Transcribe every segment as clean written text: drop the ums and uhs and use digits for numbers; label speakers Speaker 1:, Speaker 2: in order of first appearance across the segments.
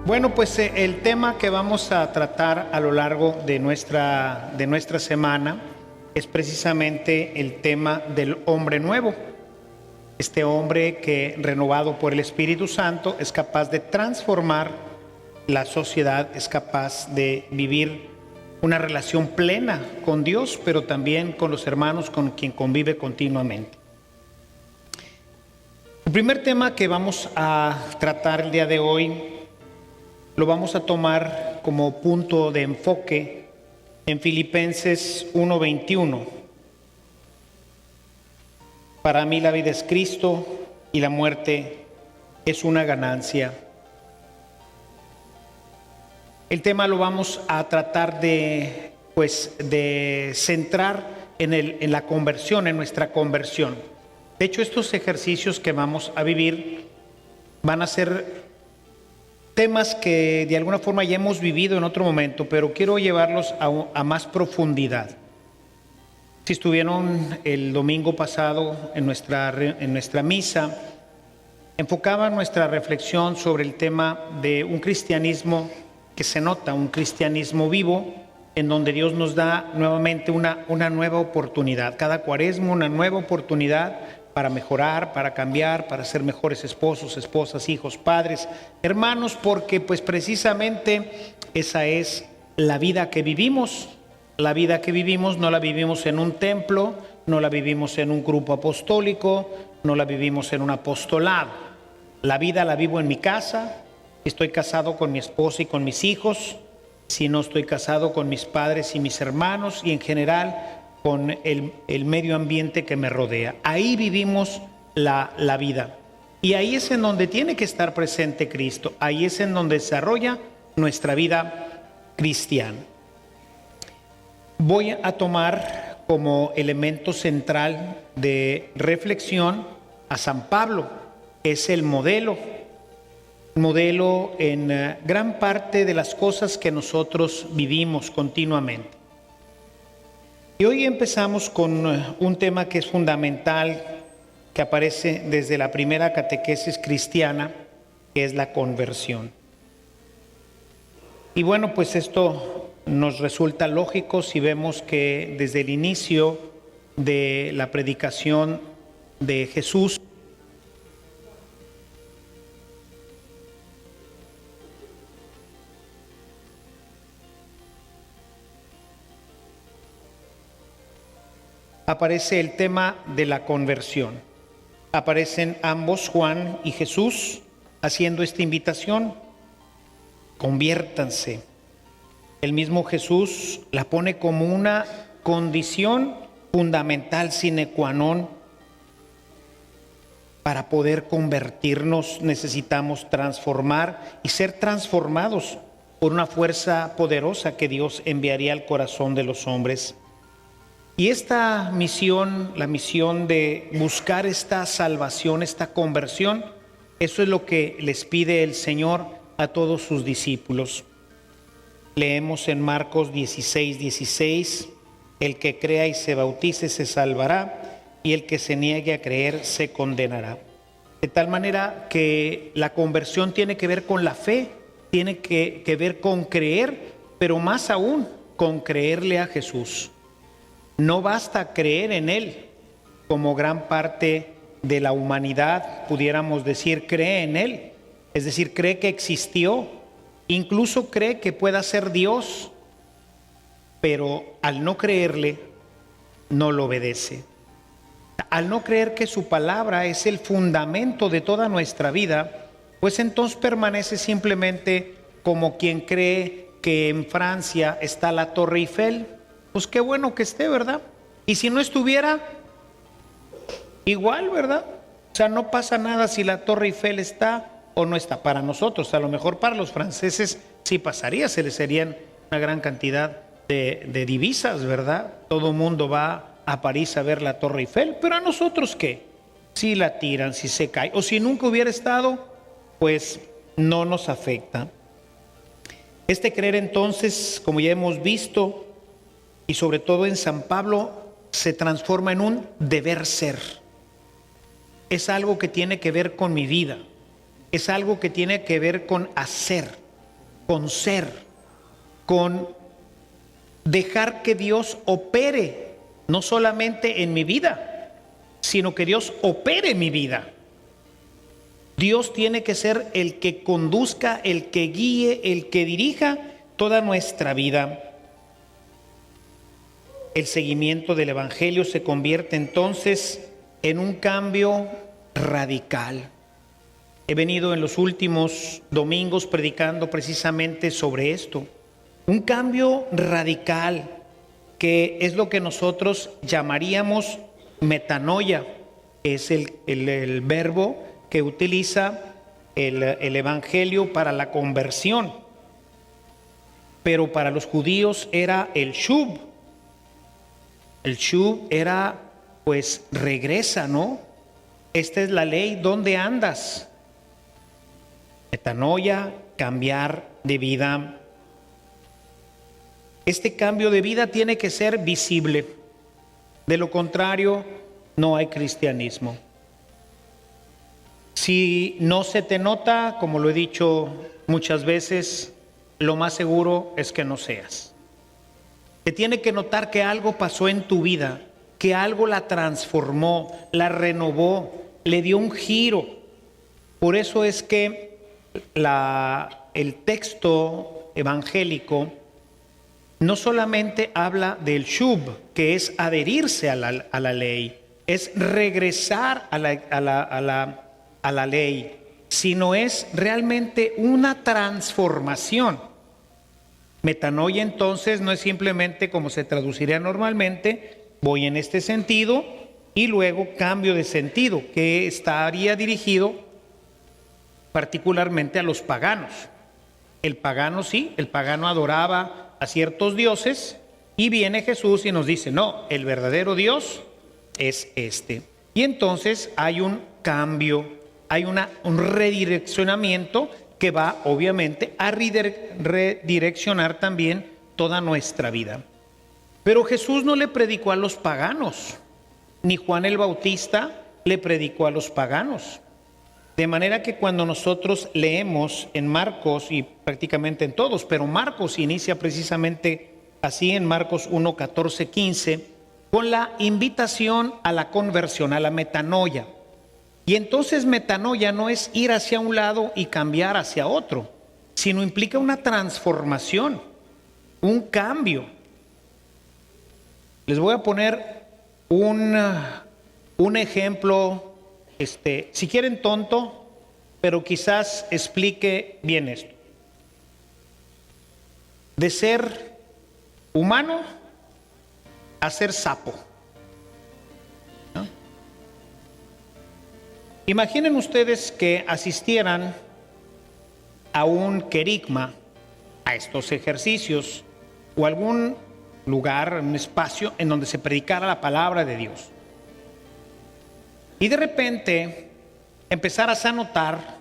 Speaker 1: Bueno, pues el tema que vamos a tratar a lo largo de nuestra semana es precisamente el tema del hombre nuevo. Este hombre que, renovado por el Espíritu Santo, es capaz de transformar la sociedad, es capaz de vivir una relación plena con Dios, pero también con los hermanos con quien convive continuamente. El primer tema que vamos a tratar el día de hoy lo vamos a tomar como punto de enfoque en Filipenses 1:21. Para mí la vida es Cristo y la muerte es una ganancia. El tema lo vamos a tratar de centrar en la conversión, en nuestra conversión. De hecho, estos ejercicios que vamos a vivir van a ser temas que de alguna forma ya hemos vivido en otro momento, pero quiero llevarlos a más profundidad. Si estuvieron el domingo pasado en nuestra misa, enfocaba nuestra reflexión sobre el tema de un cristianismo que se nota, un cristianismo vivo, en donde Dios nos da nuevamente una nueva oportunidad. Cada cuaresma una nueva oportunidad para mejorar, para cambiar, para ser mejores esposos, esposas, hijos, padres, hermanos, porque pues precisamente esa es la vida que vivimos. La vida que vivimos no la vivimos en un templo, no la vivimos en un grupo apostólico, no la vivimos en un apostolado. La vida la vivo en mi casa. Estoy casado con mi esposa y con mis hijos. Si no estoy casado, con mis padres y mis hermanos, y en general con el medio ambiente que me rodea. Ahí vivimos la vida. Y ahí es en donde tiene que estar presente Cristo. Ahí es en donde desarrolla nuestra vida cristiana. Voy a tomar como elemento central de reflexión a San Pablo, que es el modelo en gran parte de las cosas que nosotros vivimos continuamente. Y hoy empezamos con un tema que es fundamental, que aparece desde la primera catequesis cristiana, que es la conversión. Y bueno, pues esto nos resulta lógico si vemos que desde el inicio de la predicación de Jesús, aparece el tema de la conversión. Aparecen ambos, Juan y Jesús, haciendo esta invitación: conviértanse. El mismo Jesús la pone como una condición fundamental, sine qua non. Para poder convertirnos necesitamos transformar y ser transformados por una fuerza poderosa que Dios enviaría al corazón de los hombres. Y esta misión, la misión de buscar esta salvación, esta conversión, eso es lo que les pide el Señor a todos sus discípulos. Leemos en Marcos 16:16, el que crea y se bautice se salvará, y el que se niegue a creer se condenará. De tal manera que la conversión tiene que ver con la fe, tiene que ver con creer, pero más aún con creerle a Jesús. No basta creer en Él, como gran parte de la humanidad, pudiéramos decir, cree en Él. Es decir, cree que existió, incluso cree que pueda ser Dios, pero al no creerle, no lo obedece. Al no creer que su palabra es el fundamento de toda nuestra vida, pues entonces permanece simplemente como quien cree que en Francia está la Torre Eiffel. Pues qué bueno que esté, ¿verdad? Y si no estuviera, igual, ¿verdad? O sea, no pasa nada si la Torre Eiffel está o no está. Para nosotros, a lo mejor para los franceses sí pasaría, se les serían una gran cantidad de divisas, ¿verdad? Todo el mundo va a París a ver la Torre Eiffel, pero a nosotros ¿qué? Si la tiran, si se cae, o si nunca hubiera estado, pues no nos afecta. Este creer entonces, como ya hemos visto, y sobre todo en San Pablo, se transforma en un deber ser. Es algo que tiene que ver con mi vida, es algo que tiene que ver con hacer, con ser, con dejar que Dios opere, no solamente en mi vida, sino que Dios opere mi vida. Dios tiene que ser el que conduzca, el que guíe, el que dirija toda nuestra vida. El seguimiento del Evangelio se convierte entonces en un cambio radical. He venido en los últimos domingos predicando precisamente sobre esto. Un cambio radical, que es lo que nosotros llamaríamos metanoia. Es el verbo que utiliza el Evangelio para la conversión. Pero para los judíos era el shub. El shub era, pues, regresa, ¿no? Esta es la ley, ¿dónde andas? Metanoia, cambiar de vida. Este cambio de vida tiene que ser visible. De lo contrario, no hay cristianismo. Si no se te nota, como lo he dicho muchas veces, lo más seguro es que no seas. Te tiene que notar que algo pasó en tu vida, que algo la transformó, la renovó, le dio un giro. Por eso es que el texto evangélico no solamente habla del shub, que es adherirse a la ley, es regresar a la ley, sino es realmente una transformación. Metanoia entonces no es simplemente como se traduciría normalmente, voy en este sentido y luego cambio de sentido, que estaría dirigido particularmente a los paganos. El pagano sí, el pagano adoraba a ciertos dioses y viene Jesús y nos dice, no, el verdadero Dios es este. Y entonces hay un cambio, hay un redireccionamiento que va obviamente a redireccionar también toda nuestra vida. Pero Jesús no le predicó a los paganos, ni Juan el Bautista le predicó a los paganos. De manera que cuando nosotros leemos en Marcos, y prácticamente en todos, pero Marcos inicia precisamente así en Marcos 1, 14, 15, con la invitación a la conversión, a la metanoia. Y entonces metanoia no es ir hacia un lado y cambiar hacia otro, sino implica una transformación, un cambio. Les voy a poner un ejemplo, si quieren tonto, pero quizás explique bien esto. De ser humano a ser sapo. Imaginen ustedes que asistieran a un querigma, a estos ejercicios, o algún lugar, un espacio en donde se predicara la palabra de Dios. Y de repente empezaras a notar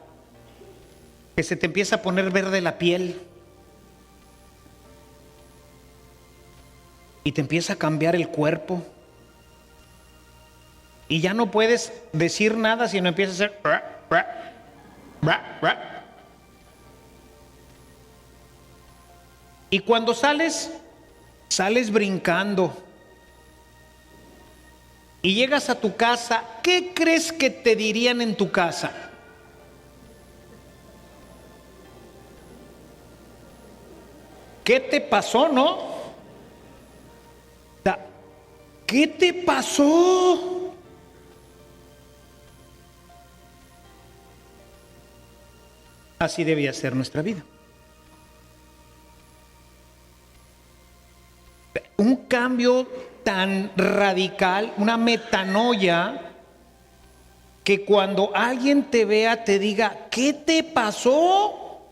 Speaker 1: que se te empieza a poner verde la piel y te empieza a cambiar el cuerpo. Y ya no puedes decir nada, sino empiezas a hacer y cuando sales brincando y llegas a tu casa, ¿qué crees que te dirían en tu casa? ¿Qué te pasó, no? ¿Qué te pasó? Así debía ser nuestra vida. Un cambio tan radical, una metanoia, que cuando alguien te vea te diga, ¿qué te pasó?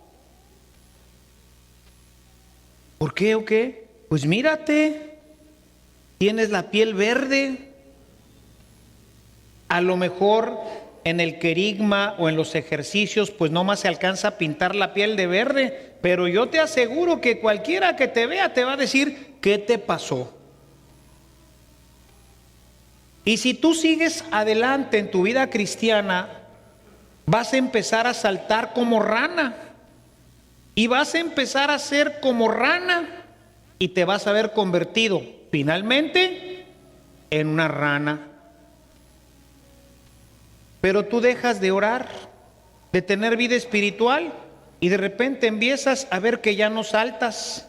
Speaker 1: ¿Por qué o qué? Pues mírate, tienes la piel verde. A lo mejor en el querigma o en los ejercicios, pues no más se alcanza a pintar la piel de verde, pero yo te aseguro que cualquiera que te vea te va a decir, ¿qué te pasó? Y si tú sigues adelante en tu vida cristiana, vas a empezar a saltar como rana. y vas a empezar a ser como rana y te vas a ver convertido finalmente en una rana. Pero tú dejas de orar, de tener vida espiritual, y de repente empiezas a ver que ya no saltas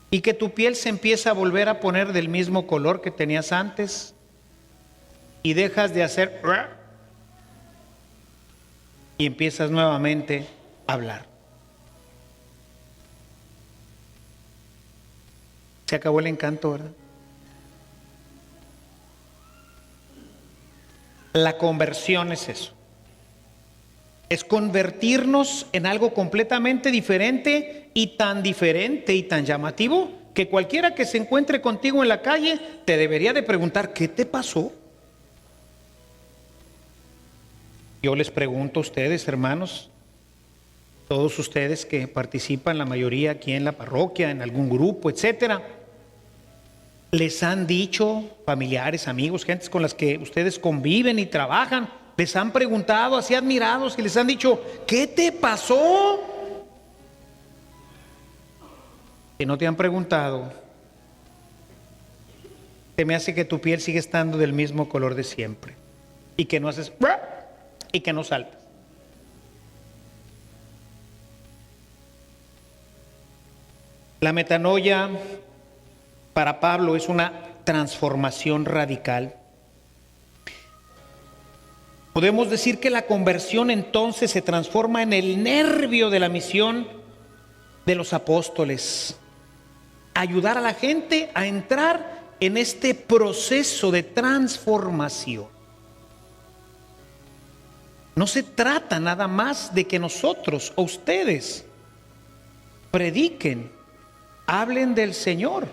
Speaker 1: y que tu piel se empieza a volver a poner del mismo color que tenías antes y dejas de hacer y empiezas nuevamente a hablar. Se acabó el encanto, ¿verdad? La conversión es eso. Es convertirnos en algo completamente diferente y tan llamativo que cualquiera que se encuentre contigo en la calle te debería de preguntar, ¿qué te pasó? Yo les pregunto a ustedes, hermanos, todos ustedes que participan, la mayoría aquí en la parroquia, en algún grupo, etcétera, ¿les han dicho familiares, amigos, gentes con las que ustedes conviven y trabajan? ¿Les han preguntado así admirados y les han dicho, ¿qué te pasó? Si no te han preguntado, se me hace que tu piel sigue estando del mismo color de siempre y que no haces y que no saltas. La metanoia para Pablo es una transformación radical. Podemos decir que la conversión entonces se transforma en el nervio de la misión de los apóstoles. Ayudar a la gente a entrar en este proceso de transformación. No se trata nada más de que nosotros o ustedes prediquen, hablen del Señor,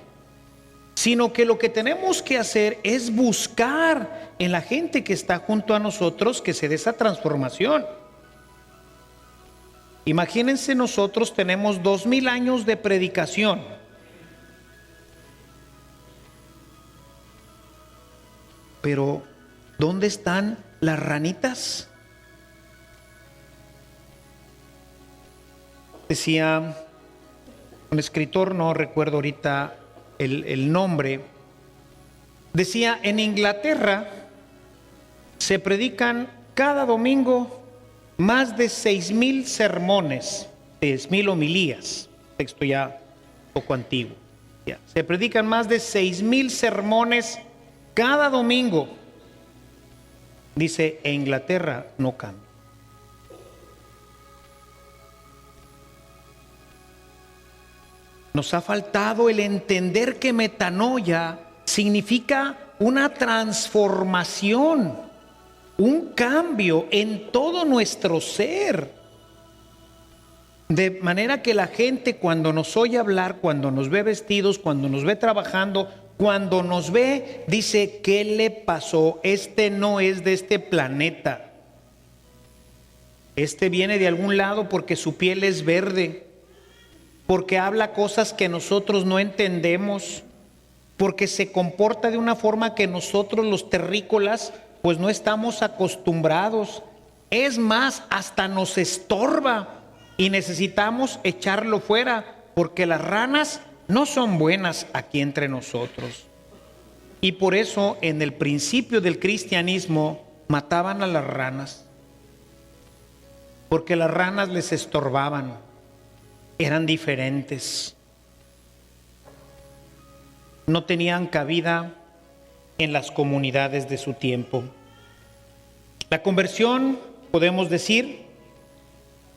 Speaker 1: sino que lo que tenemos que hacer es buscar en la gente que está junto a nosotros que se dé esa transformación. Imagínense, nosotros tenemos 2000 años de predicación. Pero, ¿dónde están las ranitas? Decía un escritor, no recuerdo ahorita el nombre, decía, en Inglaterra se predican cada domingo más de 6,000 sermones, 6,000 homilías, texto ya un poco antiguo. Ya. Se predican más de 6,000 sermones cada domingo. Dice, en Inglaterra no cambia. Nos ha faltado el entender que metanoia significa una transformación, un cambio en todo nuestro ser. De manera que la gente, cuando nos oye hablar, cuando nos ve vestidos, cuando nos ve trabajando, cuando nos ve, dice, ¿qué le pasó? Este no es de este planeta. Este viene de algún lado porque su piel es verde, porque habla cosas que nosotros no entendemos, porque se comporta de una forma que nosotros los terrícolas pues no estamos acostumbrados. Es más, hasta nos estorba y necesitamos echarlo fuera, porque las ranas no son buenas aquí entre nosotros. Y por eso en el principio del cristianismo mataban a las ranas, porque las ranas les estorbaban, eran diferentes, no tenían cabida en las comunidades de su tiempo. La conversión, podemos decir,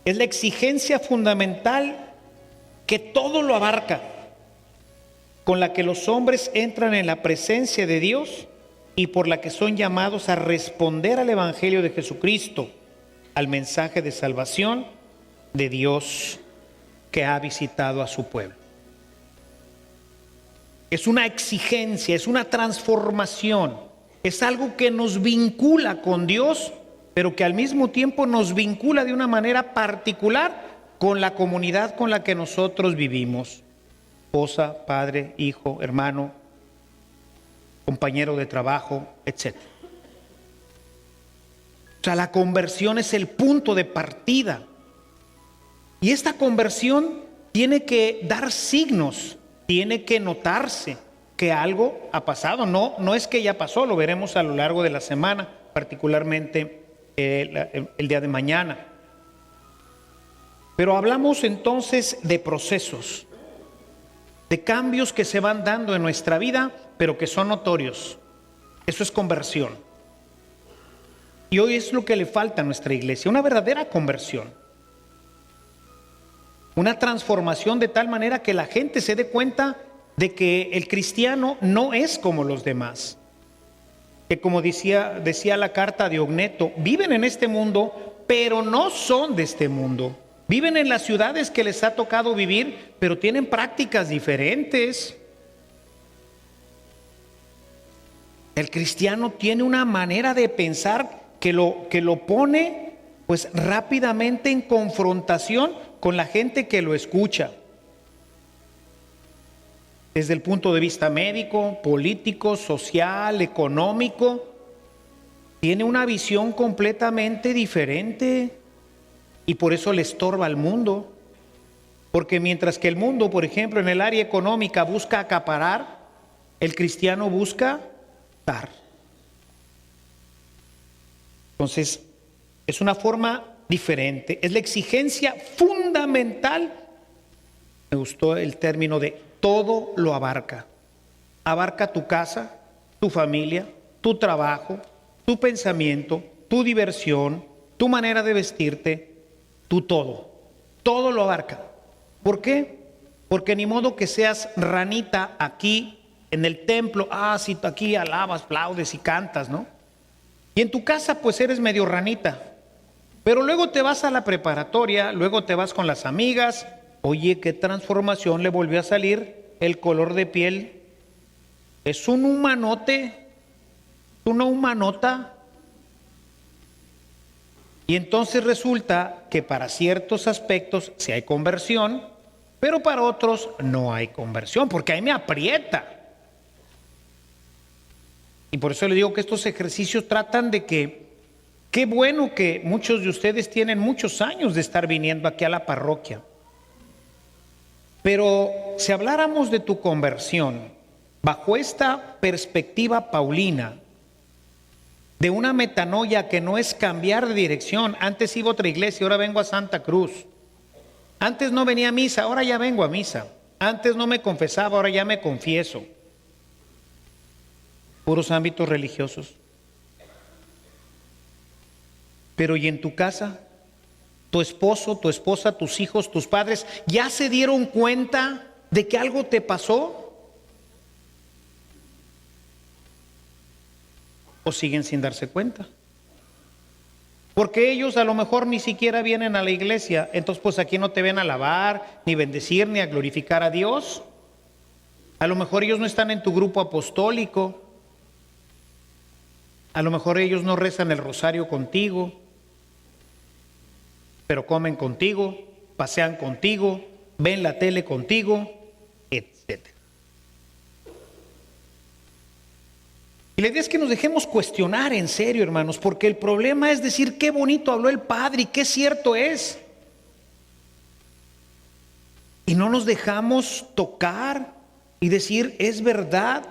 Speaker 1: es la exigencia fundamental que todo lo abarca, con la que los hombres entran en la presencia de Dios y por la que son llamados a responder al Evangelio de Jesucristo, al mensaje de salvación de Dios que ha visitado a su pueblo. Es una exigencia, es una transformación, es algo que nos vincula con Dios, pero que al mismo tiempo nos vincula de una manera particular con la comunidad con la que nosotros vivimos. Esposa, padre, hijo, hermano, compañero de trabajo, etc. O sea, la conversión es el punto de partida Y esta conversión tiene que dar signos, tiene que notarse que algo ha pasado. No es que ya pasó, lo veremos a lo largo de la semana, particularmente el día de mañana. Pero hablamos entonces de procesos, de cambios que se van dando en nuestra vida, pero que son notorios. Eso es conversión. Y hoy es lo que le falta a nuestra iglesia, una verdadera conversión. Una transformación de tal manera que la gente se dé cuenta de que el cristiano no es como los demás. Que como decía la carta de Ogneto, viven en este mundo, pero no son de este mundo. Viven en las ciudades que les ha tocado vivir, pero tienen prácticas diferentes. El cristiano tiene una manera de pensar que lo pone pues rápidamente en confrontación con la gente que lo escucha. Desde el punto de vista médico, político, social, económico, tiene una visión completamente diferente y por eso le estorba al mundo. Porque mientras que el mundo, por ejemplo, en el área económica busca acaparar, el cristiano busca dar. Entonces, es una forma diferente, es la exigencia fundamental. Me gustó el término de todo lo abarca. Abarca tu casa, tu familia, tu trabajo, tu pensamiento, tu diversión, tu manera de vestirte, tu todo. Todo lo abarca. ¿Por qué? Porque ni modo que seas ranita aquí en el templo, si aquí alabas, aplaudes y cantas, ¿no? Y en tu casa pues eres medio ranita, pero luego te vas a la preparatoria, luego te vas con las amigas, oye, qué transformación, le volvió a salir el color de piel, es un humanote, una humanota. Y entonces resulta que para ciertos aspectos sí hay conversión, pero para otros no hay conversión, porque ahí me aprieta. Y por eso le digo que estos ejercicios tratan de que, qué bueno que muchos de ustedes tienen muchos años de estar viniendo aquí a la parroquia. Pero si habláramos de tu conversión bajo esta perspectiva paulina, de una metanoia que no es cambiar de dirección, antes iba a otra iglesia, ahora vengo a Santa Cruz. Antes no venía a misa, ahora ya vengo a misa. Antes no me confesaba, ahora ya me confieso. Puros ámbitos religiosos. Pero ¿y en tu casa? ¿Tu esposo, tu esposa, tus hijos, tus padres ya se dieron cuenta de que algo te pasó? ¿O siguen sin darse cuenta? Porque ellos a lo mejor ni siquiera vienen a la iglesia, entonces pues aquí no te ven a alabar, ni bendecir, ni a glorificar a Dios. A lo mejor ellos no están en tu grupo apostólico. A lo mejor ellos no rezan el rosario contigo, pero comen contigo, pasean contigo, ven la tele contigo, etc. Y la idea es que nos dejemos cuestionar en serio, hermanos, porque el problema es decir qué bonito habló el Padre y qué cierto es. Y no nos dejamos tocar y decir es verdad.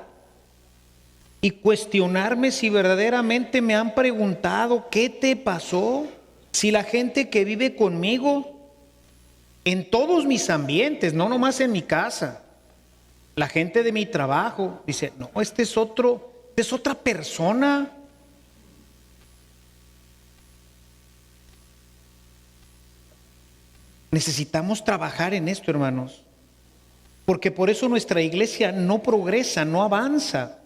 Speaker 1: Y cuestionarme si verdaderamente me han preguntado qué te pasó, si la gente que vive conmigo, en todos mis ambientes, no nomás en mi casa, la gente de mi trabajo, dice, no, este es otra persona. Necesitamos trabajar en esto, hermanos, porque por eso nuestra iglesia no progresa, no avanza.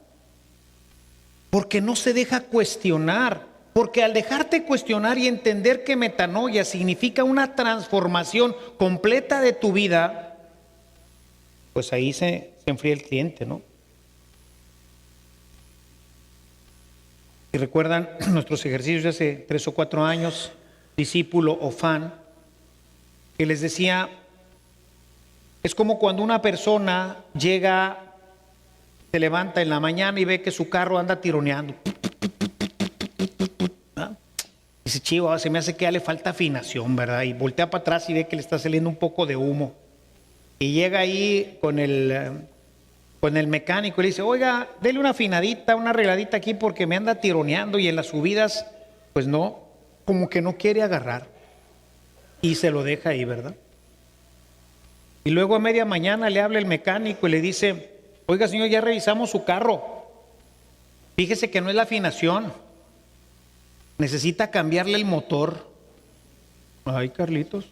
Speaker 1: Porque no se deja cuestionar, porque al dejarte cuestionar y entender que metanoia significa una transformación completa de tu vida, pues ahí se enfría el cliente, ¿no? Y recuerdan nuestros ejercicios de hace 3 o 4 años, discípulo o fan, que les decía, es como cuando una persona llega, se levanta en la mañana y ve que su carro anda tironeando. ¿Ah? Dice, chivo, se me hace que ya le falta afinación, ¿verdad? Y voltea para atrás y ve que le está saliendo un poco de humo. Y llega ahí con el mecánico y le dice, oiga, dele una afinadita, una arregladita aquí porque me anda tironeando y en las subidas, pues no, como que no quiere agarrar. Y se lo deja ahí, ¿verdad? Y luego a media mañana le habla el mecánico y le dice, oiga señor, ya revisamos su carro. Fíjese que no es la afinación. Necesita cambiarle el motor. Ay, Carlitos.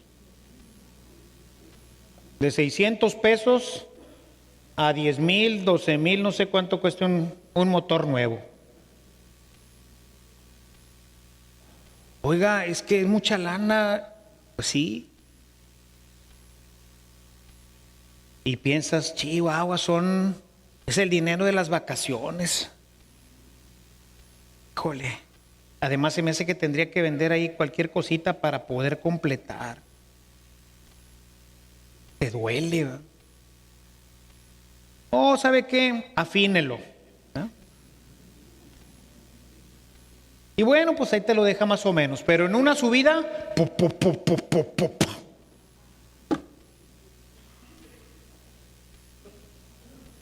Speaker 1: De 600 pesos a 10,000, 12,000, no sé cuánto cuesta un motor nuevo. Oiga, es que es mucha lana. Pues sí. Y piensas, chihuahua, es el dinero de las vacaciones. Híjole. Además se me hace que tendría que vender ahí cualquier cosita para poder completar. Te duele, ¿verdad? Oh, ¿sabe qué? Afínelo. ¿Ah? Y bueno, pues ahí te lo deja más o menos. Pero en una subida,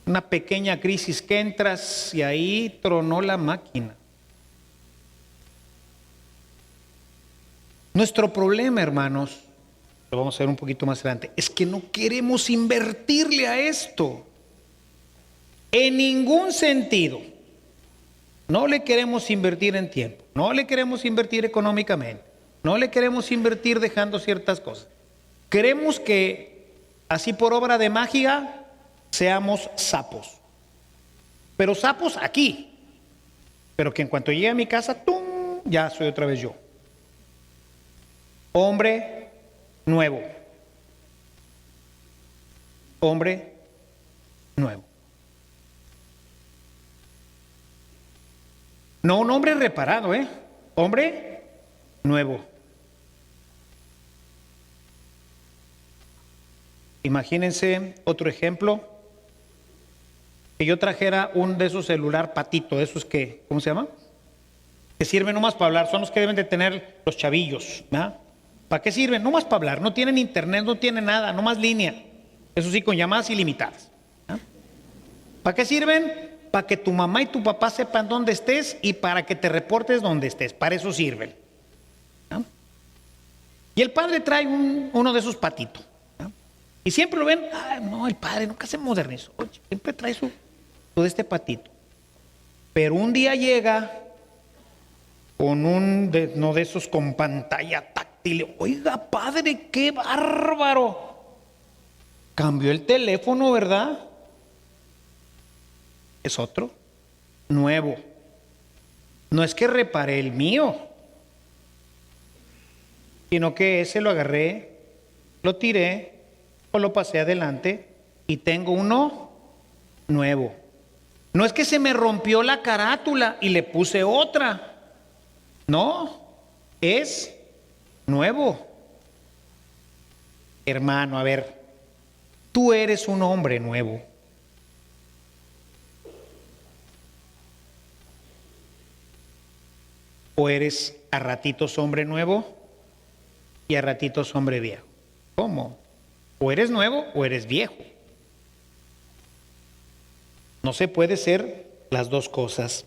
Speaker 1: una pequeña crisis que entras y ahí tronó la máquina. Nuestro problema, hermanos, lo vamos a ver un poquito más adelante, es que no queremos invertirle a esto. En ningún sentido. No le queremos invertir en tiempo, no le queremos invertir económicamente, no le queremos invertir dejando ciertas cosas. Queremos que, así por obra de magia, seamos sapos. Pero sapos aquí. Pero que en cuanto llegue a mi casa, ¡tum!, ya soy otra vez yo. Hombre nuevo. Hombre nuevo. No un hombre reparado, hombre nuevo. Imagínense otro ejemplo. Que yo trajera un de esos celular patito, de esos que, ¿cómo se llama? Que sirven nomás para hablar, son los que deben de tener los chavillos, ¿verdad? ¿Para qué sirven? No más para hablar, no tienen internet, no tienen nada, no más línea. Eso sí, con llamadas ilimitadas. ¿Ah? ¿Para qué sirven? Para que tu mamá y tu papá sepan dónde estés y para que te reportes donde estés. Para eso sirven. ¿Ah? Y el padre trae uno de esos patitos. ¿Ah? Y siempre lo ven, no, el padre nunca se modernizó, siempre trae todo este patito. Pero un día llega con uno de esos con pantalla táctil. Oiga, padre, qué bárbaro. Cambió el teléfono, ¿verdad? Es otro, nuevo. No es que reparé el mío, sino que ese lo agarré, lo tiré o lo pasé adelante y tengo uno nuevo. No es que se me rompió la carátula y le puse otra. No, es nuevo. Hermano, a ver, tú eres un hombre nuevo. ¿O eres a ratitos hombre nuevo y a ratitos hombre viejo? ¿Cómo? O eres nuevo o eres viejo. No se puede ser las dos cosas.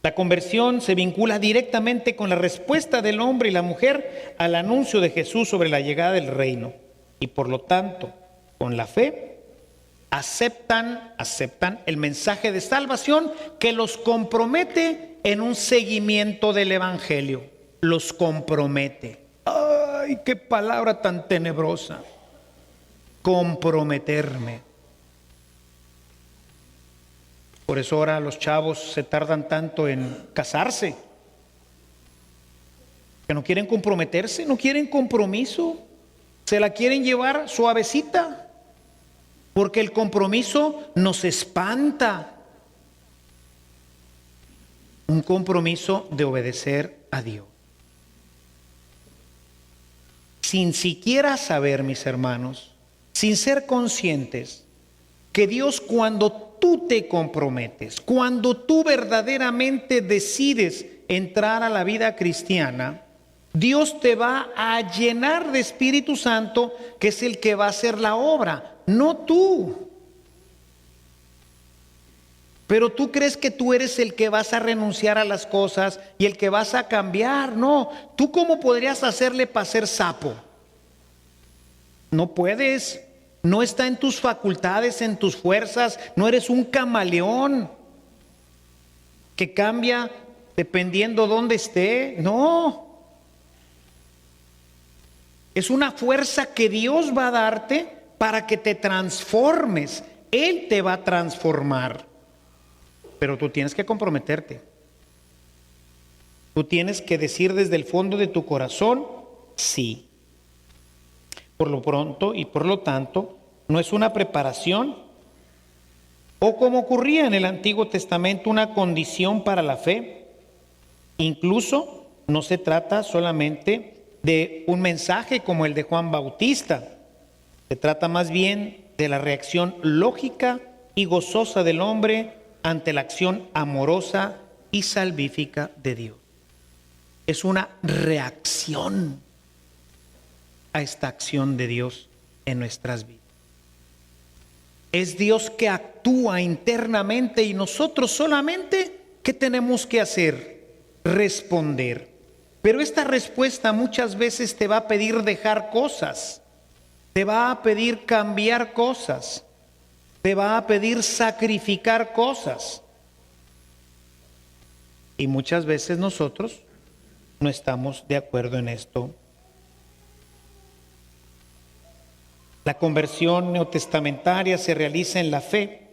Speaker 1: La conversión se vincula directamente con la respuesta del hombre y la mujer al anuncio de Jesús sobre la llegada del reino. Y por lo tanto, con la fe, aceptan el mensaje de salvación que los compromete en un seguimiento del evangelio. Los compromete. ¡Ay, qué palabra tan tenebrosa! Comprometerme. Por eso ahora los chavos se tardan tanto en casarse. Que no quieren comprometerse, no quieren compromiso. Se la quieren llevar suavecita. Porque el compromiso nos espanta. Un compromiso de obedecer a Dios. Sin siquiera saber, mis hermanos, sin ser conscientes que Dios, cuando tú te comprometes, cuando tú verdaderamente decides entrar a la vida cristiana, Dios te va a llenar de Espíritu Santo, que es el que va a hacer la obra, no tú. Pero tú crees que tú eres el que vas a renunciar a las cosas y el que vas a cambiar. No, ¿tú cómo podrías hacerle para ser sapo? No puedes, no está en tus facultades, en tus fuerzas, no eres un camaleón que cambia dependiendo dónde esté. No. Es una fuerza que Dios va a darte para que te transformes. Él te va a transformar. Pero tú tienes que comprometerte. Tú tienes que decir desde el fondo de tu corazón, sí. Por lo pronto y por lo tanto, no es una preparación o, como ocurría en el Antiguo Testamento, una condición para la fe. Incluso no se trata solamente de un mensaje como el de Juan Bautista. Se trata más bien de la reacción lógica y gozosa del hombre ante la acción amorosa y salvífica de Dios. Es una reacción a esta acción de Dios en nuestras vidas. Es Dios que actúa internamente y nosotros solamente, ¿qué tenemos que hacer? Responder. Pero esta respuesta muchas veces te va a pedir dejar cosas, te va a pedir cambiar cosas, te va a pedir sacrificar cosas. Y muchas veces nosotros no estamos de acuerdo en esto. La conversión neotestamentaria se realiza en la fe,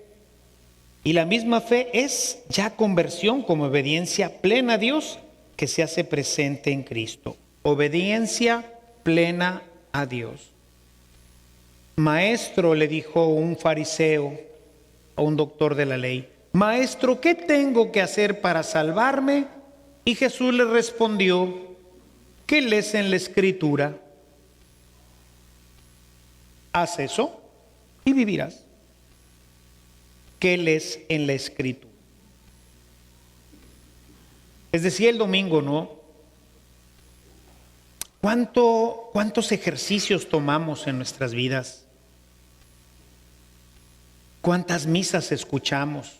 Speaker 1: y la misma fe es ya conversión como obediencia plena a Dios que se hace presente en Cristo. Obediencia plena a Dios. Maestro, le dijo un fariseo a un doctor de la ley, maestro, ¿qué tengo que hacer para salvarme? Y Jesús le respondió, ¿qué lees en la Escritura? Haz eso y vivirás. ¿Qué lees en la Escritura? Les decía el domingo, ¿no? ¿Cuántos ejercicios tomamos en nuestras vidas? ¿Cuántas misas escuchamos?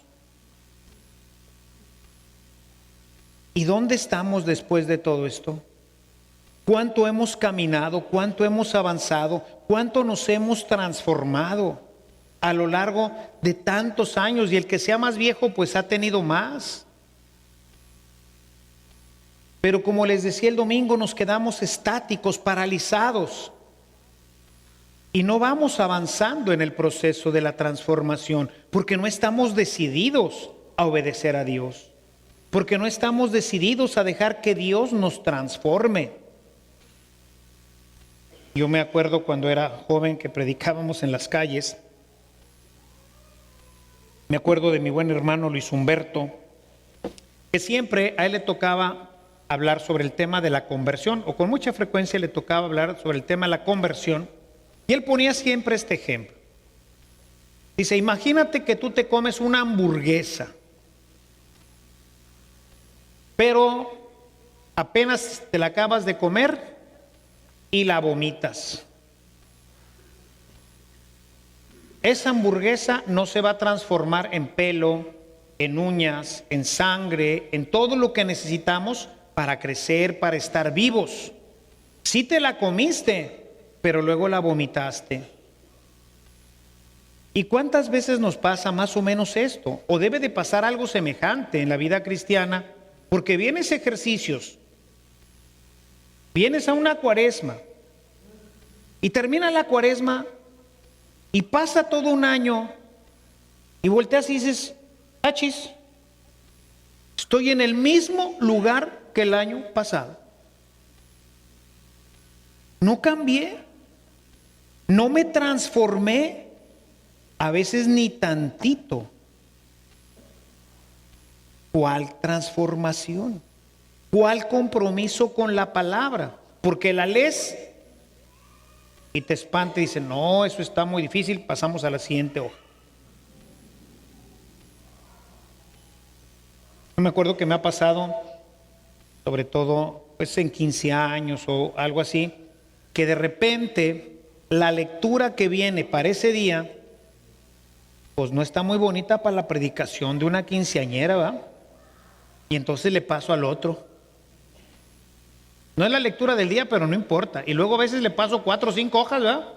Speaker 1: ¿Y dónde estamos después de todo esto? ¿Cuánto hemos caminado? ¿Cuánto hemos avanzado? ¿Cuánto nos hemos transformado a lo largo de tantos años? Y el que sea más viejo, pues ha tenido más. Pero como les decía el domingo, nos quedamos estáticos, paralizados. Y no vamos avanzando en el proceso de la transformación, porque no estamos decididos a obedecer a Dios. Porque no estamos decididos a dejar que Dios nos transforme. Yo me acuerdo cuando era joven que predicábamos en las calles. Me acuerdo de mi buen hermano Luis Humberto, que siempre a él le tocaba hablar sobre el tema de la conversión, o con mucha frecuencia le tocaba hablar sobre el tema de la conversión, y él ponía siempre este ejemplo. Dice, imagínate que tú te comes una hamburguesa, pero apenas te la acabas de comer y la vomitas. Esa hamburguesa no se va a transformar en pelo, en uñas, en sangre, en todo lo que necesitamos para crecer, para estar vivos. Sí te la comiste, pero luego la vomitaste. ¿Y cuántas veces nos pasa más o menos esto? O debe de pasar algo semejante en la vida cristiana, porque vienes ejercicios, vienes a una cuaresma y termina la cuaresma y pasa todo un año y volteas y dices, achis, estoy en el mismo lugar que el año pasado. No cambié, no me transformé, a veces ni tantito. ¿Cuál transformación? ¿Cuál compromiso con la palabra? Porque la lees y te espanta y dice, no, eso está muy difícil, pasamos a la siguiente hoja. Yo me acuerdo que me ha pasado sobre todo pues en 15 años o algo así, que de repente la lectura que viene para ese día pues no está muy bonita para la predicación de una quinceañera, ¿verdad? Y entonces le paso al otro. No es la lectura del día, pero no importa. Y luego a veces le paso 4 o 5 hojas, ¿verdad?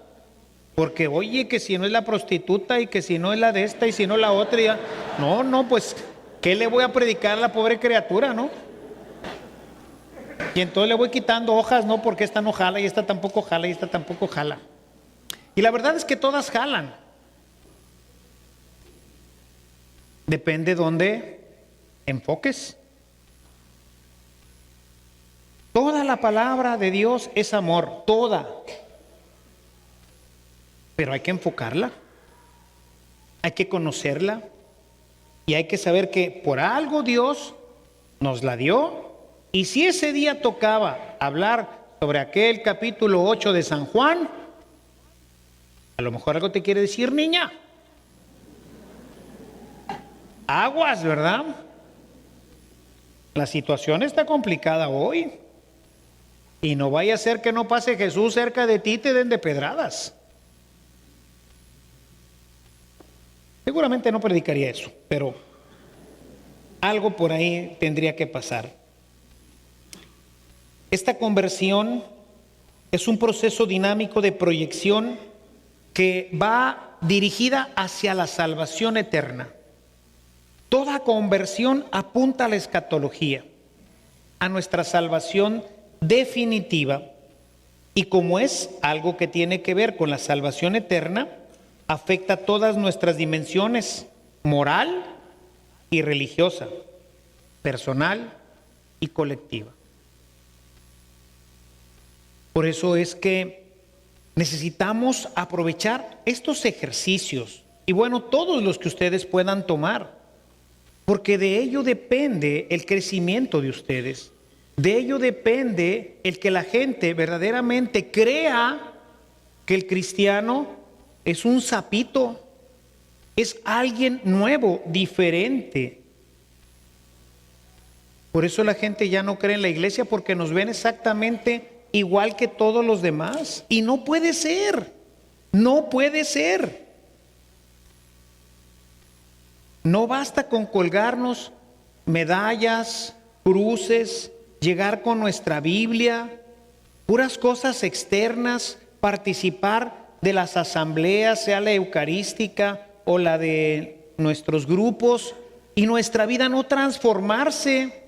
Speaker 1: Porque oye, que si no es la prostituta y que si no es la de esta y si no la otra. Ya... No, pues, ¿qué le voy a predicar a la pobre criatura, no? Y entonces le voy quitando hojas, ¿no? Porque esta no jala y esta tampoco jala y esta tampoco jala. Y la verdad es que todas jalan. Depende dónde enfoques. Toda la palabra de Dios es amor, toda. Pero hay que enfocarla, hay que conocerla y hay que saber que por algo Dios nos la dio. Y si ese día tocaba hablar sobre aquel capítulo 8 de San Juan, a lo mejor algo te quiere decir, niña. Aguas, ¿verdad? La situación está complicada hoy. Y no vaya a ser que no pase Jesús cerca de ti y te den de pedradas. Seguramente no predicaría eso, pero algo por ahí tendría que pasar. Esta conversión es un proceso dinámico de proyección que va dirigida hacia la salvación eterna. Toda conversión apunta a la escatología, a nuestra salvación definitiva, y como es algo que tiene que ver con la salvación eterna, afecta todas nuestras dimensiones, moral y religiosa, personal y colectiva. Por eso es que necesitamos aprovechar estos ejercicios, y bueno, todos los que ustedes puedan tomar, porque de ello depende el crecimiento de ustedes. De ello depende el que la gente verdaderamente crea que el cristiano es un sapito, es alguien nuevo, diferente. Por eso la gente ya no cree en la iglesia, porque nos ven exactamente igual que todos los demás. Y no puede ser, no puede ser. No basta con colgarnos medallas, cruces, llegar con nuestra Biblia, puras cosas externas, participar de las asambleas, sea la eucarística o la de nuestros grupos, y nuestra vida no transformarse,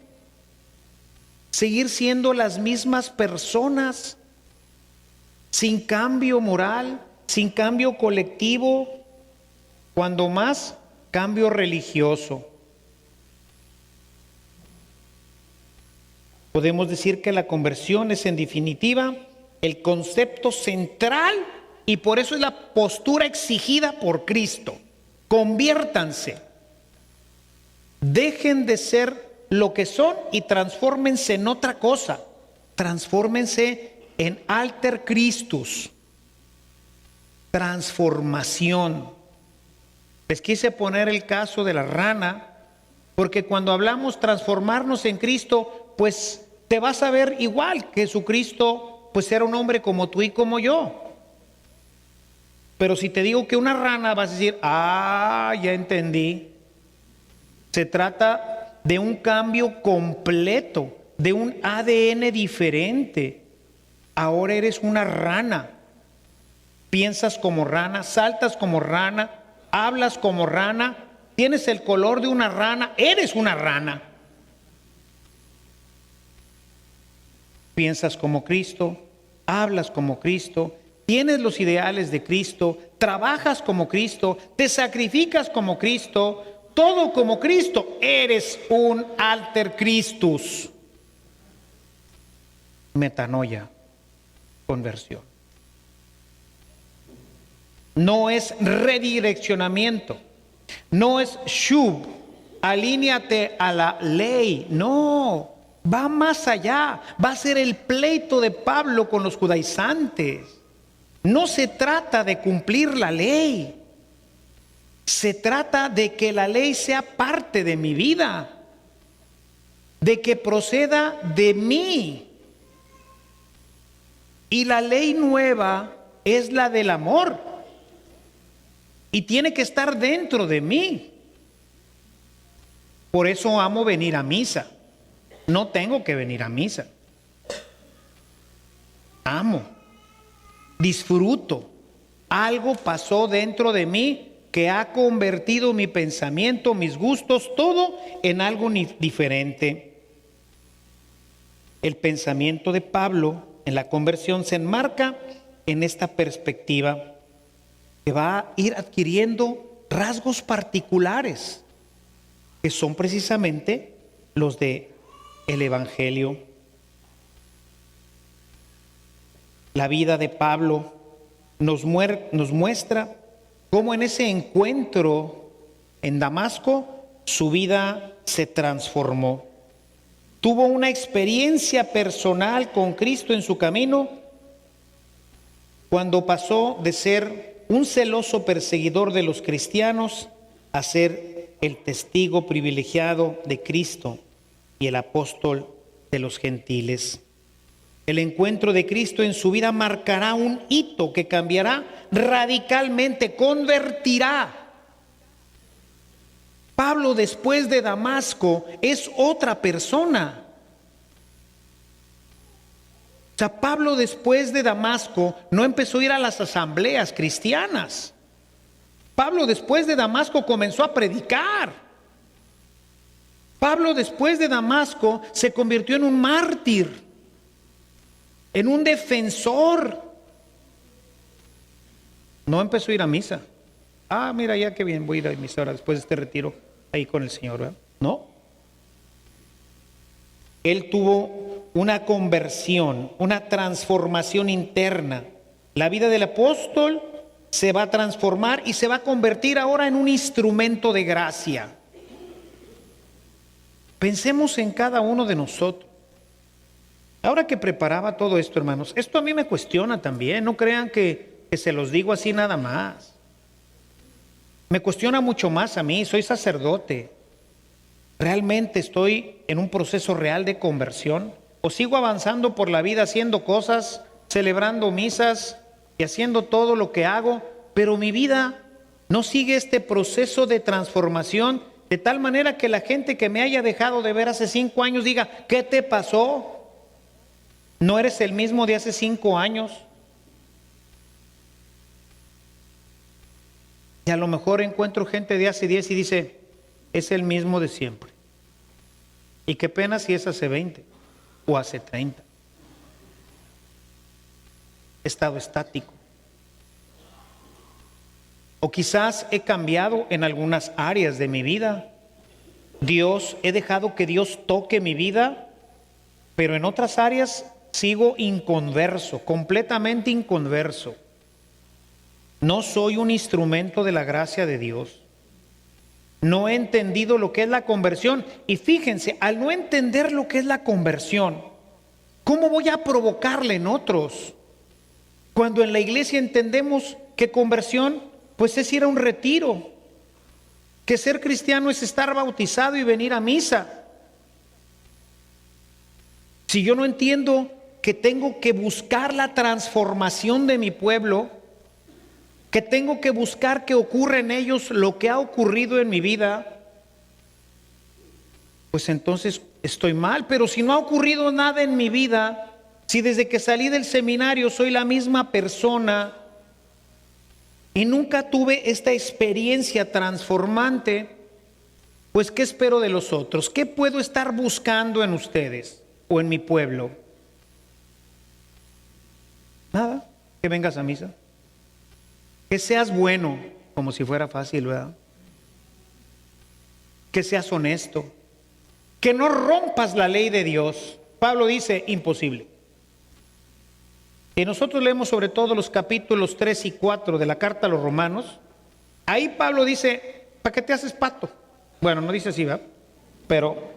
Speaker 1: seguir siendo las mismas personas, sin cambio moral, sin cambio colectivo, cuando más cambio religioso. Podemos decir que la conversión es, en definitiva, el concepto central, y por eso es la postura exigida por Cristo. Conviértanse, dejen de ser lo que son y transfórmense en otra cosa. Transfórmense en alter Christus. Transformación. Les quise poner el caso de la rana, porque cuando hablamos transformarnos en Cristo, pues te vas a ver igual. Jesucristo pues era un hombre como tú y como yo. Pero si te digo que una rana, vas a decir, ya entendí. Se trata de un cambio completo, de un ADN diferente. Ahora eres una rana. Piensas como rana, saltas como rana, hablas como rana, tienes el color de una rana, eres una rana. Piensas como Cristo, hablas como Cristo, tienes los ideales de Cristo, trabajas como Cristo, te sacrificas como Cristo, todo como Cristo. Eres un alter Christus. Metanoia, conversión. No es redireccionamiento, no es shub, alíñate a la ley, no. Va más allá, va a ser el pleito de Pablo con los judaizantes. No se trata de cumplir la ley, se trata de que la ley sea parte de mi vida. de que proceda de mí. Y la ley nueva es la del amor. Y tiene que estar dentro de mí. Por eso amo venir a misa. No tengo que venir a misa. Amo. Disfruto. Algo pasó dentro de mí que ha convertido mi pensamiento, mis gustos, todo en algo diferente. El pensamiento de Pablo en la conversión se enmarca en esta perspectiva que va a ir adquiriendo rasgos particulares que son precisamente los de el Evangelio. La vida de Pablo nos muestra cómo en ese encuentro en Damasco su vida se transformó. Tuvo una experiencia personal con Cristo en su camino cuando pasó de ser un celoso perseguidor de los cristianos a ser el testigo privilegiado de Cristo y el apóstol de los gentiles. El encuentro de Cristo en su vida marcará un hito que cambiará radicalmente, convertirá. Pablo después de Damasco es otra persona. O sea, Pablo después de Damasco no empezó a ir a las asambleas cristianas. Pablo después de Damasco comenzó a predicar. Pablo después de Damasco se convirtió en un mártir, en un defensor. No empezó a ir a misa. Ah, mira, ya que bien, voy a ir a misa ahora después de este retiro ahí con el Señor, ¿verdad? No. Él tuvo una conversión, una transformación interna. La vida del apóstol se va a transformar y se va a convertir ahora en un instrumento de gracia. Pensemos en cada uno de nosotros. Ahora que preparaba todo esto, hermanos, esto a mí me cuestiona también. No crean que se los digo así nada más. Me cuestiona mucho más a mí. Soy sacerdote. ¿Realmente estoy en un proceso real de conversión? ¿O sigo avanzando por la vida haciendo cosas, celebrando misas y haciendo todo lo que hago, pero mi vida no sigue este proceso de transformación de tal manera que la gente que me haya dejado de ver hace 5 años diga, ¿qué te pasó? ¿No eres el mismo de hace 5 años? Y a lo mejor encuentro gente de hace 10 y dice, es el mismo de siempre. Y qué pena si es hace 20 o hace 30. Estado estático. O quizás he cambiado en algunas áreas de mi vida. He dejado que Dios toque mi vida, pero en otras áreas sigo inconverso, completamente inconverso. No soy un instrumento de la gracia de Dios. No he entendido lo que es la conversión. Y fíjense, al no entender lo que es la conversión, ¿cómo voy a provocarle en otros? Cuando en la iglesia entendemos que conversión, pues es ir a un retiro, que ser cristiano es estar bautizado y venir a misa. Si yo no entiendo que tengo que buscar la transformación de mi pueblo, que tengo que buscar que ocurra en ellos lo que ha ocurrido en mi vida, pues entonces estoy mal. Pero si no ha ocurrido nada en mi vida, si desde que salí del seminario soy la misma persona y nunca tuve esta experiencia transformante, pues ¿qué espero de los otros? ¿Qué puedo estar buscando en ustedes o en mi pueblo? Nada, que vengas a misa. Que seas bueno, como si fuera fácil, ¿verdad? Que seas honesto. Que no rompas la ley de Dios. Pablo dice, imposible. Y nosotros leemos sobre todo los capítulos 3 y 4 de la carta a los Romanos. Ahí Pablo dice, ¿para qué te haces pato? Bueno, no dice así, ¿verdad? Pero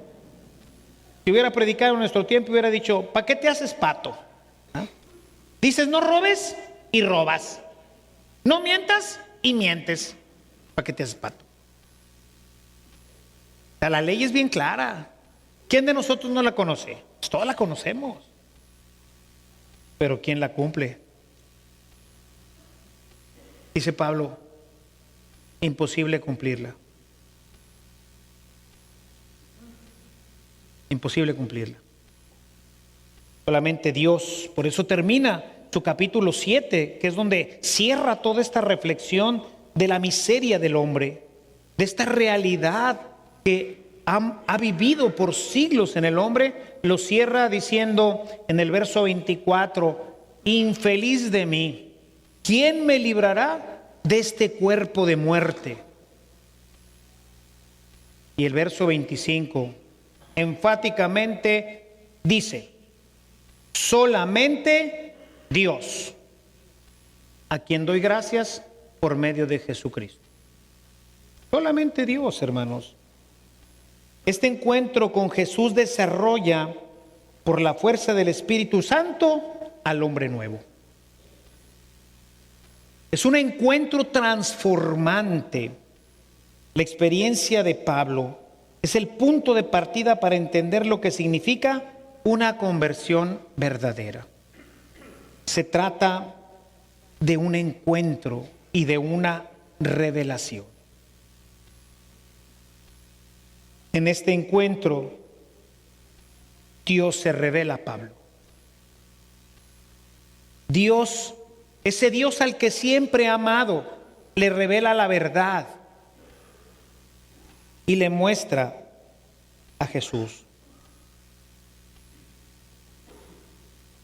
Speaker 1: si hubiera predicado en nuestro tiempo, hubiera dicho, ¿para qué te haces pato? ¿Ah? Dices, no robes y robas. No mientas y mientes. ¿Para qué te haces pato? O sea, la ley es bien clara. ¿Quién de nosotros no la conoce? Pues todos la conocemos. Pero ¿quién la cumple? Dice Pablo, imposible cumplirla. Imposible cumplirla. Solamente Dios. Por eso termina su capítulo 7, que es donde cierra toda esta reflexión de la miseria del hombre, de esta realidad que ha vivido por siglos en el hombre. Lo cierra diciendo en el verso 24, infeliz de mí, ¿quién me librará de este cuerpo de muerte? Y el verso 25 enfáticamente dice, solamente Dios, a quien doy gracias por medio de Jesucristo. Solamente Dios, hermanos. Este encuentro con Jesús desarrolla, por la fuerza del Espíritu Santo, al hombre nuevo. Es un encuentro transformante. La experiencia de Pablo es el punto de partida para entender lo que significa una conversión verdadera. Se trata de un encuentro y de una revelación. En este encuentro, Dios se revela a Pablo. Dios, ese Dios al que siempre ha amado, le revela la verdad y le muestra a Jesús.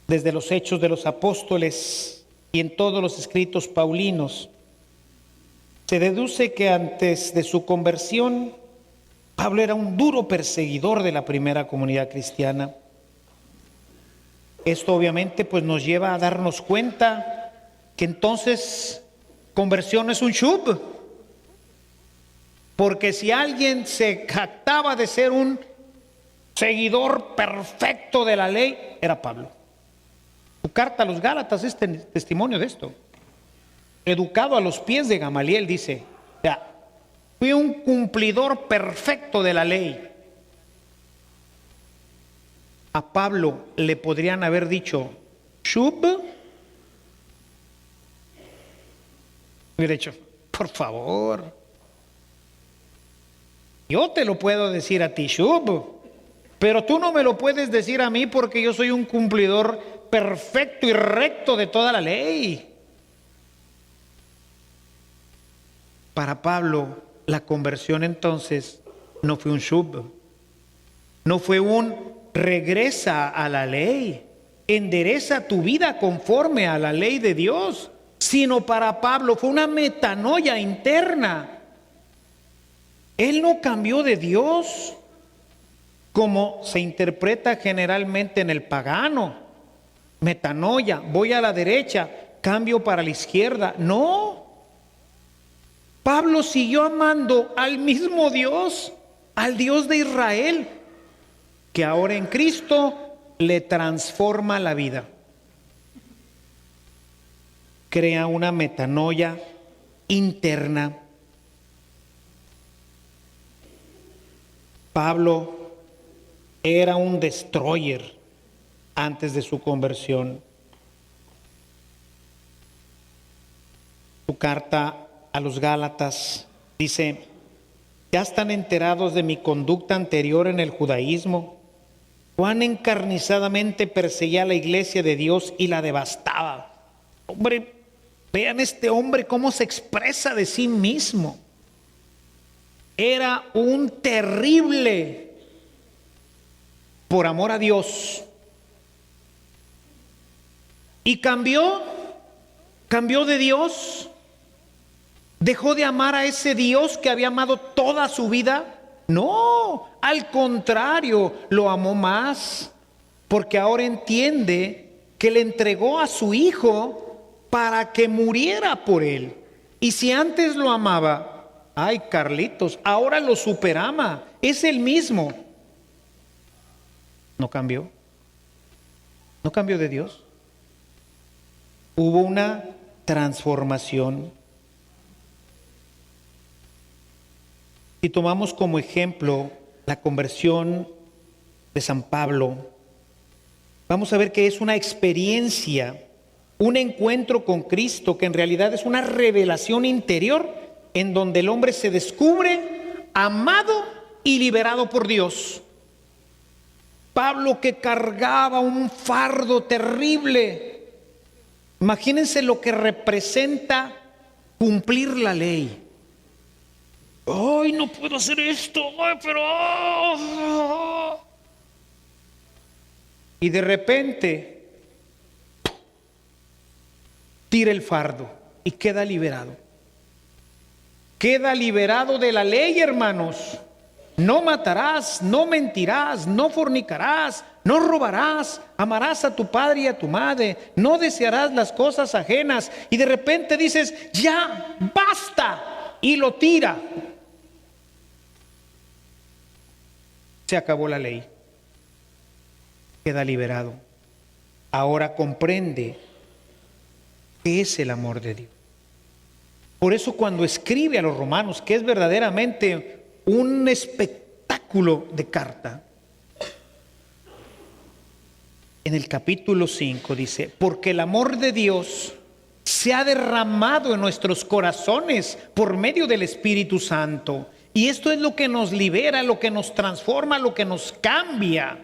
Speaker 1: Desde los Hechos de los Apóstoles y en todos los escritos paulinos, se deduce que antes de su conversión, Pablo era un duro perseguidor de la primera comunidad cristiana. Esto obviamente pues nos lleva a darnos cuenta que entonces conversión no es un shub. Porque si alguien se jactaba de ser un seguidor perfecto de la ley, era Pablo. Su carta a los Gálatas es testimonio de esto. Educado a los pies de Gamaliel, dice, ya, fui un cumplidor perfecto de la ley. A Pablo le podrían haber dicho, shub. Hubiera dicho, por favor, yo te lo puedo decir a ti, shub, pero tú no me lo puedes decir a mí porque yo soy un cumplidor perfecto y recto de toda la ley. Para Pablo, la conversión entonces no fue un shub, no fue un regresa a la ley, endereza tu vida conforme a la ley de Dios, sino para Pablo fue una metanoia interna. Él no cambió de Dios como se interpreta generalmente en el pagano. Metanoia, voy a la derecha, cambio para la izquierda. No. Pablo siguió amando al mismo Dios, al Dios de Israel, que ahora en Cristo le transforma la vida. Crea una metanoia interna. Pablo era un destroyer antes de su conversión. Su carta a los Gálatas dice, ya están enterados de mi conducta anterior en el judaísmo, cuán encarnizadamente perseguía a la iglesia de Dios y la devastaba. Hombre, vean este hombre cómo se expresa de sí mismo. Era un terrible por amor a Dios. Y cambió de Dios. ¿Dejó de amar a ese Dios que había amado toda su vida? No, al contrario, lo amó más, porque ahora entiende que le entregó a su hijo para que muriera por él. Y si antes lo amaba, ay Carlitos, ahora lo superama, es el mismo. No cambió de Dios. Hubo una transformación. Si tomamos como ejemplo la conversión de San Pablo, vamos a ver que es una experiencia, un encuentro con Cristo, que en realidad es una revelación interior en donde el hombre se descubre amado y liberado por Dios. Pablo, que cargaba un fardo terrible. Imagínense lo que representa cumplir la ley. ¡Ay, no puedo hacer esto! ¡Ay, pero! Y de repente tira el fardo y queda liberado. Queda liberado de la ley, hermanos. No matarás, no mentirás, no fornicarás, no robarás, amarás a tu padre y a tu madre, no desearás las cosas ajenas. Y de repente dices, ya, basta, y lo tira. Se acabó la ley. Queda liberado. Ahora comprende qué es el amor de Dios. Por eso cuando escribe a los romanos, que es verdaderamente un espectáculo de carta, en el capítulo 5 dice, porque el amor de Dios se ha derramado en nuestros corazones por medio del Espíritu Santo. Y esto es lo que nos libera, lo que nos transforma, lo que nos cambia.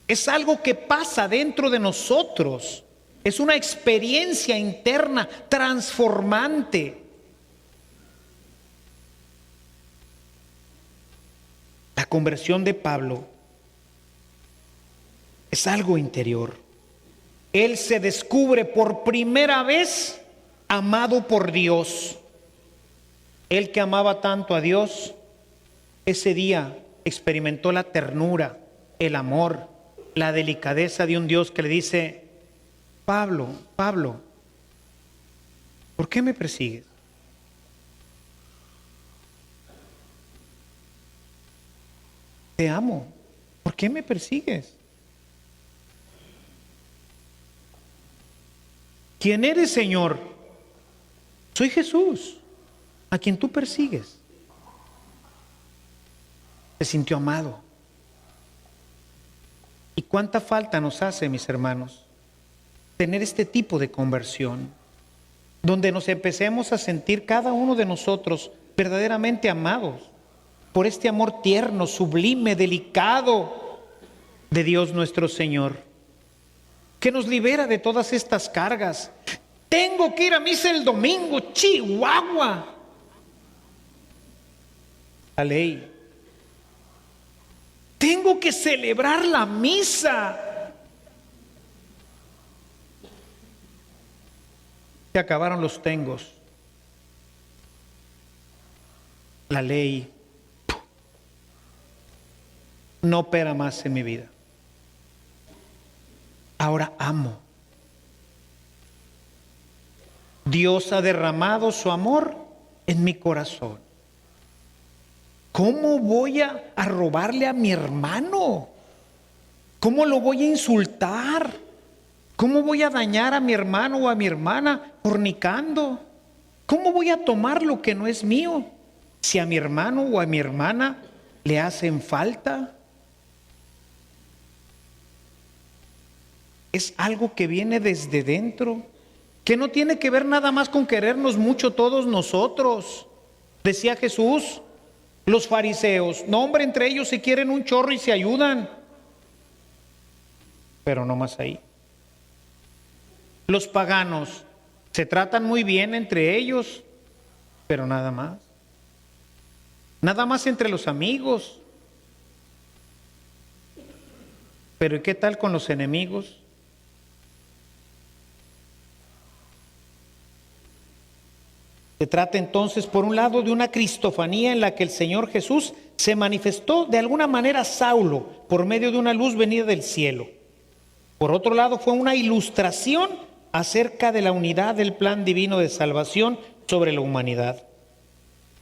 Speaker 1: Es algo que pasa dentro de nosotros. Es una experiencia interna transformante. La conversión de Pablo es algo interior. Él se descubre por primera vez amado por Dios. Él que amaba tanto a Dios, ese día experimentó la ternura, el amor, la delicadeza de un Dios que le dice, Pablo, Pablo, ¿por qué me persigues? Te amo, ¿por qué me persigues? ¿Quién eres, Señor? Soy Jesús, a quien tú persigues. Se sintió amado. ¿Y cuánta falta nos hace, mis hermanos, tener este tipo de conversión, donde nos empecemos a sentir cada uno de nosotros verdaderamente amados por este amor tierno, sublime, delicado de Dios nuestro Señor, que nos libera de todas estas cargas? Tengo que ir a misa el domingo, Chihuahua. La ley. Tengo que celebrar la misa. Se acabaron los tengos. La ley no opera más en mi vida. Ahora amo. Dios ha derramado su amor en mi corazón. ¿Cómo voy a robarle a mi hermano? ¿Cómo lo voy a insultar? ¿Cómo voy a dañar a mi hermano o a mi hermana fornicando? ¿Cómo voy a tomar lo que no es mío si a mi hermano o a mi hermana le hacen falta? Es algo que viene desde dentro, que no tiene que ver nada más con querernos mucho todos nosotros. Decía Jesús, los fariseos, no hombre, entre ellos se quieren un chorro y se ayudan, pero no más ahí. Los paganos se tratan muy bien entre ellos, pero nada más. Nada más entre los amigos. Pero ¿y qué tal con los enemigos? Se trata entonces, por un lado, de una cristofanía en la que el Señor Jesús se manifestó de alguna manera a Saulo por medio de una luz venida del cielo. Por otro lado, fue una ilustración acerca de la unidad del plan divino de salvación sobre la humanidad.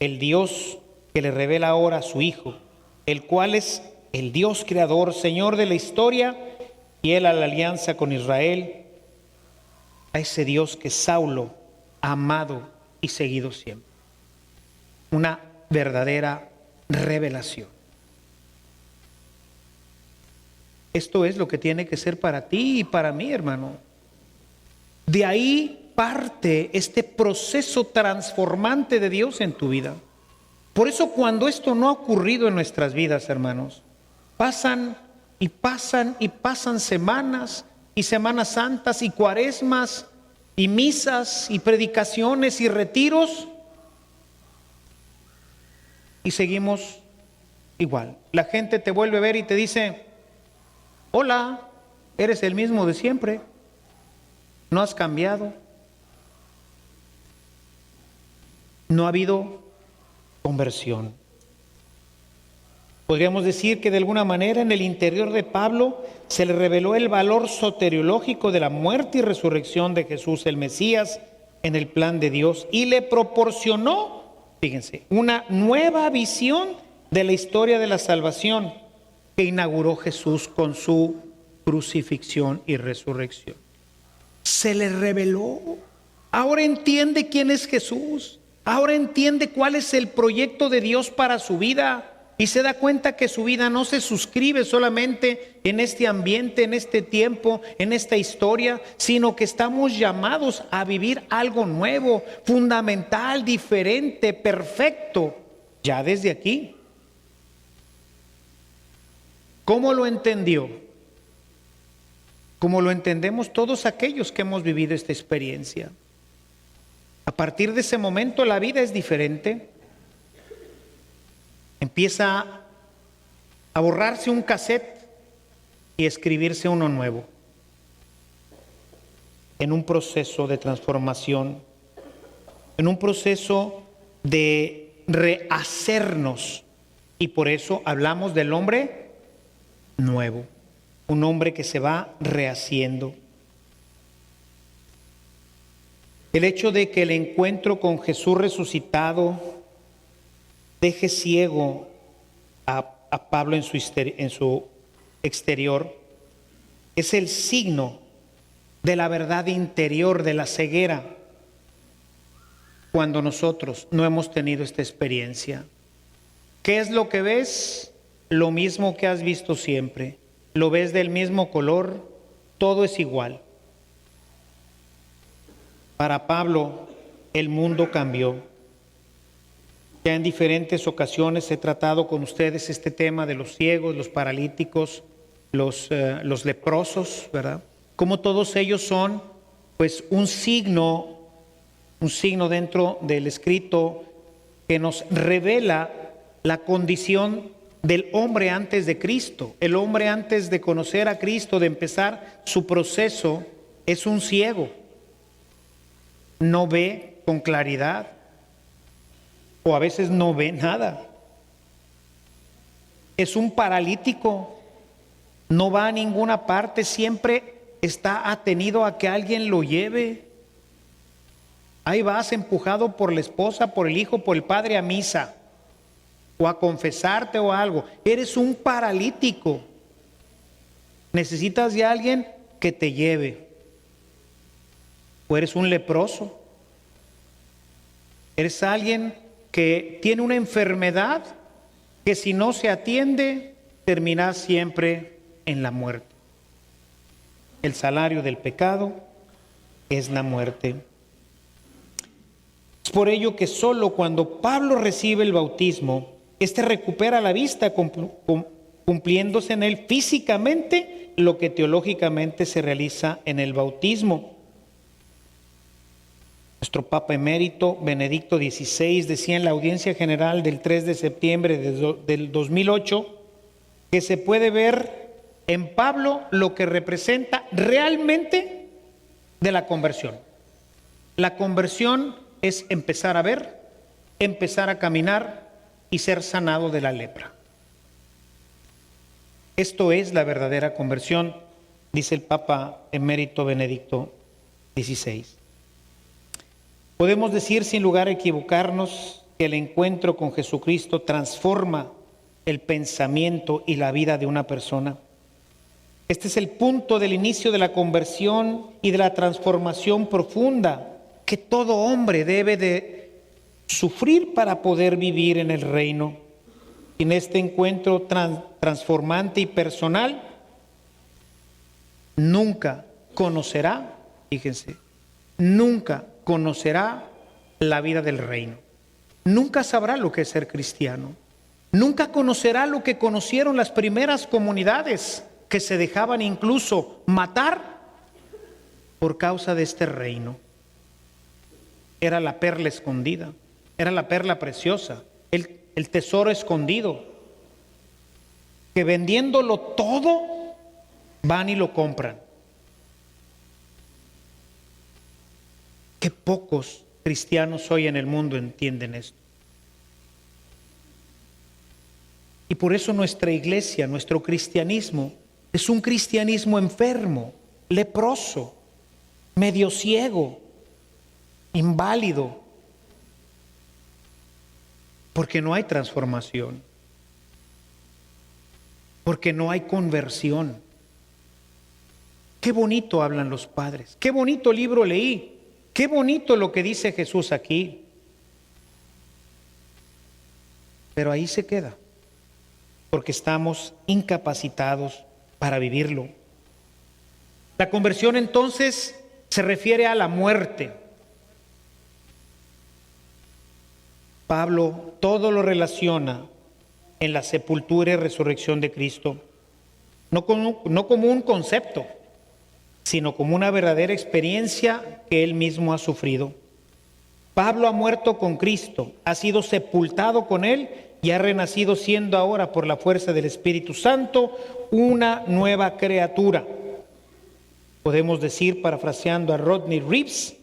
Speaker 1: El Dios que le revela ahora a su Hijo, el cual es el Dios creador, Señor de la historia, fiel a la alianza con Israel, a ese Dios que Saulo ha amado y seguido siempre. Una verdadera revelación. Esto es lo que tiene que ser para ti y para mí, hermano. De ahí parte este proceso transformante de Dios en tu vida. Por eso cuando esto no ha ocurrido en nuestras vidas, hermanos, pasan y pasan y pasan semanas y Semanas Santas y Cuaresmas y misas y predicaciones y retiros y seguimos igual. La gente te vuelve a ver y te dice: hola, eres el mismo de siempre, no has cambiado, no ha habido conversión. Podríamos decir que de alguna manera en el interior de Pablo se le reveló el valor soteriológico de la muerte y resurrección de Jesús, el Mesías, en el plan de Dios, y le proporcionó, fíjense, una nueva visión de la historia de la salvación que inauguró Jesús con su crucifixión y resurrección. Se le reveló. Ahora entiende quién es Jesús. Ahora entiende cuál es el proyecto de Dios para su vida. Y se da cuenta que su vida no se suscribe solamente en este ambiente, en este tiempo, en esta historia, sino que estamos llamados a vivir algo nuevo, fundamental, diferente, perfecto, ya desde aquí. ¿Cómo lo entendió? Como lo entendemos todos aquellos que hemos vivido esta experiencia. A partir de ese momento la vida es diferente. Empieza a borrarse un cassette y escribirse uno nuevo. En un proceso de transformación, en un proceso de rehacernos. Y por eso hablamos del hombre nuevo, un hombre que se va rehaciendo. El hecho de que el encuentro con Jesús resucitado deje ciego a Pablo en su exterior es el signo de la verdad interior, de la ceguera, cuando nosotros no hemos tenido esta experiencia. ¿Qué es lo que ves? Lo mismo que has visto siempre. Lo ves del mismo color, todo es igual. Para Pablo, el mundo cambió. Ya en diferentes ocasiones he tratado con ustedes este tema de los ciegos, los paralíticos, los leprosos, ¿verdad? Como todos ellos son, pues, un signo dentro del escrito que nos revela la condición del hombre antes de Cristo. El hombre antes de conocer a Cristo, de empezar su proceso, es un ciego. No ve con claridad. O a veces no ve nada. Es un paralítico, no va a ninguna parte, siempre está atenido a que alguien lo lleve. Ahí vas empujado por la esposa, por el hijo, por el padre a misa, o a confesarte o algo. Eres un paralítico. Necesitas de alguien que te lleve. O eres un leproso. Eres alguien que tiene una enfermedad que si no se atiende, termina siempre en la muerte. El salario del pecado es la muerte. Es por ello que solo cuando Pablo recibe el bautismo, éste recupera la vista, cumpliéndose en él físicamente lo que teológicamente se realiza en el bautismo. Nuestro Papa Emérito Benedicto XVI decía en la audiencia general del 3 de septiembre del 2008 que se puede ver en Pablo lo que representa realmente de la conversión. La conversión es empezar a ver, empezar a caminar y ser sanado de la lepra. Esto es la verdadera conversión, dice el Papa Emérito Benedicto XVI. Podemos decir sin lugar a equivocarnos que el encuentro con Jesucristo transforma el pensamiento y la vida de una persona. Este es el punto del inicio de la conversión y de la transformación profunda que todo hombre debe de sufrir para poder vivir en el reino. En este encuentro transformante y personal, nunca conocerá, fíjense, nunca conocerá la vida del reino. Nunca sabrá lo que es ser cristiano. Nunca conocerá lo que conocieron las primeras comunidades que se dejaban incluso matar por causa de este reino. Era la perla escondida, era la perla preciosa, el tesoro escondido, que vendiéndolo todo van y lo compran. Qué pocos cristianos hoy en el mundo entienden esto. Y por eso nuestra iglesia, nuestro cristianismo, es un cristianismo enfermo, leproso, medio ciego, inválido, porque no hay transformación, porque no hay conversión. Qué bonito hablan los padres, qué bonito libro leí, qué bonito lo que dice Jesús aquí, pero ahí se queda, porque estamos incapacitados para vivirlo. La conversión entonces se refiere a la muerte. Pablo todo lo relaciona en la sepultura y resurrección de Cristo, no como un concepto, sino como una verdadera experiencia que él mismo ha sufrido. Pablo ha muerto con Cristo, ha sido sepultado con él y ha renacido siendo ahora, por la fuerza del Espíritu Santo, una nueva criatura. Podemos decir, parafraseando a Rodney Reeves,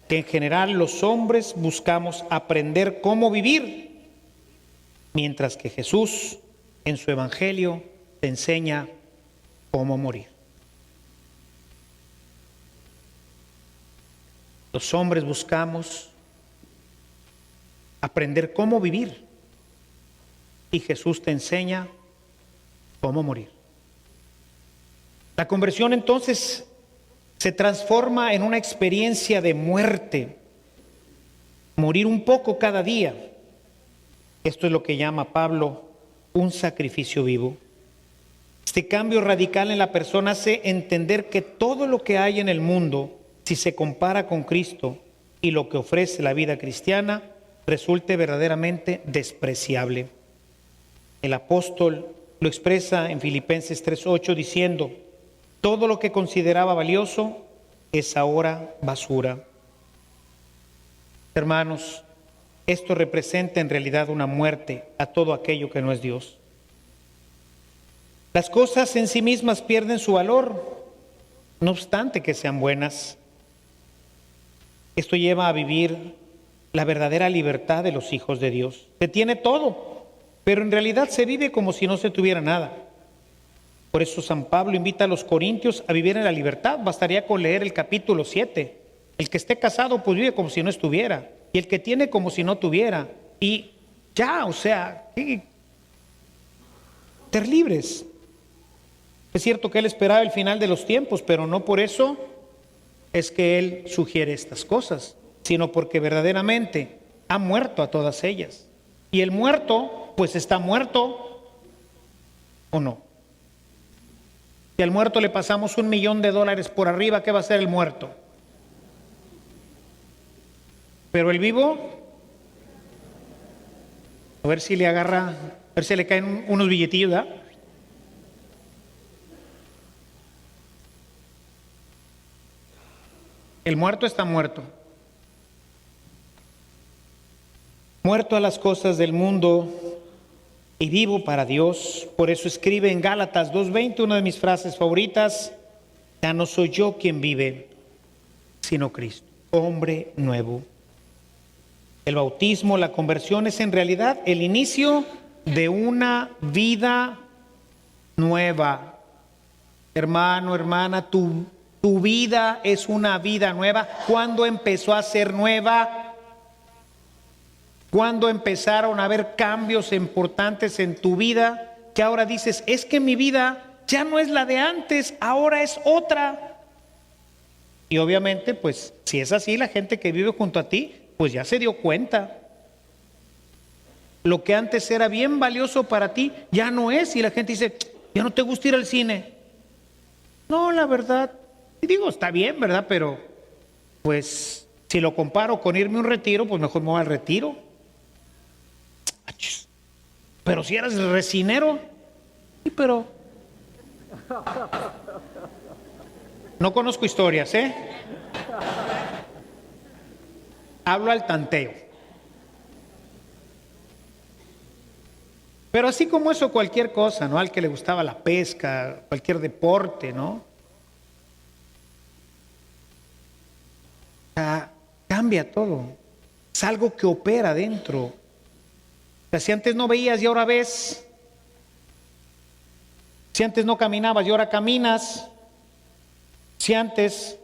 Speaker 1: que en general los hombres buscamos aprender cómo vivir, mientras que Jesús en su Evangelio te enseña cómo morir. Los hombres buscamos aprender cómo vivir y Jesús te enseña cómo morir. La conversión entonces se transforma en una experiencia de muerte, morir un poco cada día. Esto es lo que llama Pablo un sacrificio vivo. Este cambio radical en la persona hace entender que todo lo que hay en el mundo, si se compara con Cristo y lo que ofrece la vida cristiana, resulte verdaderamente despreciable. El apóstol lo expresa en Filipenses 3:8 diciendo: todo lo que consideraba valioso es ahora basura. Hermanos, esto representa en realidad una muerte a todo aquello que no es Dios. Las cosas en sí mismas pierden su valor, no obstante que sean buenas. Esto lleva a vivir la verdadera libertad de los hijos de Dios. Se tiene todo, pero en realidad se vive como si no se tuviera nada. Por eso San Pablo invita a los corintios a vivir en la libertad. Bastaría con leer el capítulo 7. El que esté casado pues vive como si no estuviera, y el que tiene como si no tuviera, y ya, o sea, ser libres. Es cierto que él esperaba el final de los tiempos, pero no por eso es que él sugiere estas cosas, sino porque verdaderamente ha muerto a todas ellas. Y el muerto, pues está muerto, ¿o no? Si al muerto le pasamos $1,000,000 por arriba, ¿qué va a hacer el muerto? Pero el vivo, a ver si le agarra, a ver si le caen unos billetillos, ¿verdad? El muerto está muerto. Muerto a las cosas del mundo y vivo para Dios. Por eso escribe en Gálatas 2:20, una de mis frases favoritas: ya no soy yo quien vive, sino Cristo. Hombre nuevo. El bautismo, la conversión, es en realidad el inicio de una vida nueva. Hermano, hermana, tu vida es una vida nueva. ¿Cuándo empezó a ser nueva? ¿Cuándo empezaron a haber cambios importantes en tu vida que ahora dices, es que mi vida ya no es la de antes, ahora es otra? Y obviamente, pues, si es así, la gente que vive junto a ti, pues ya se dio cuenta. Lo que antes era bien valioso para ti, ya no es. Y la gente dice, ¿ya no te gusta ir al cine? No, la verdad, y digo, está bien, ¿verdad? Pero, pues, si lo comparo con irme a un retiro, pues mejor me voy al retiro. Achis. Pero si eras resinero, sí, pero no conozco historias, ¿eh? Hablo al tanteo. Pero así como eso, cualquier cosa, ¿no? Al que le gustaba la pesca, cualquier deporte, ¿no? O sea, cambia todo. Es algo que opera dentro. O sea, si antes no veías y ahora ves. Si antes no caminabas y ahora caminas. Si antes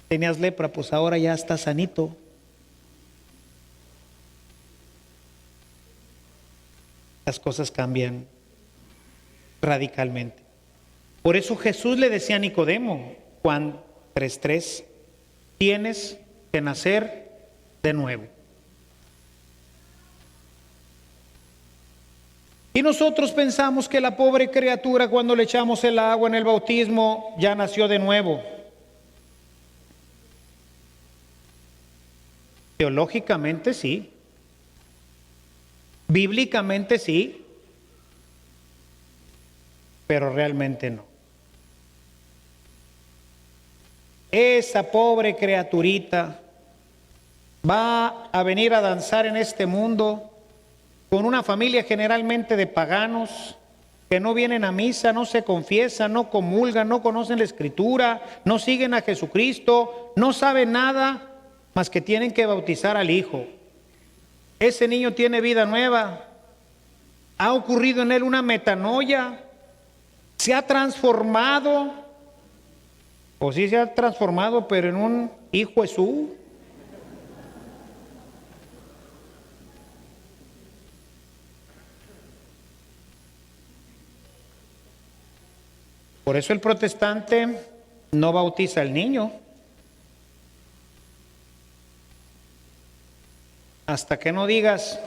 Speaker 1: tenías lepra, pues ahora ya estás sanito. Las cosas cambian radicalmente. Por eso Jesús le decía a Nicodemo, Juan 3:3, tienes que nacer de nuevo. Y nosotros pensamos que la pobre criatura, cuando le echamos el agua en el bautismo, ya nació de nuevo. Teológicamente sí. Bíblicamente sí, pero realmente no. Esa pobre criaturita va a venir a danzar en este mundo con una familia generalmente de paganos que no vienen a misa, no se confiesan, no comulgan, no conocen la Escritura, no siguen a Jesucristo, no saben nada más que tienen que bautizar al Hijo. Ese niño tiene vida nueva, ha ocurrido en él una metanoia, se ha transformado, o sí se ha transformado, pero en un hijo Jesús. Por eso el protestante no bautiza al niño hasta que no digas,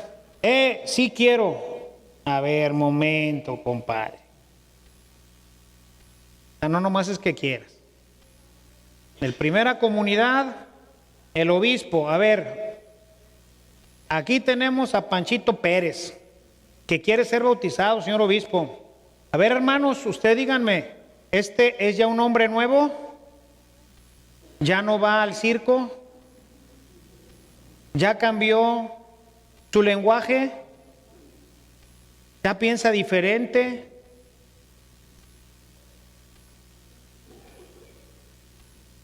Speaker 1: sí quiero. A ver, momento, compadre. No nomás es que quieras. En primera comunidad, el obispo, a ver, aquí tenemos a Panchito Pérez, que quiere ser bautizado, señor obispo. A ver, hermanos, ustedes díganme, ¿este es ya un hombre nuevo? ¿Ya no va al circo? ¿Ya cambió su lenguaje? ¿Ya piensa diferente?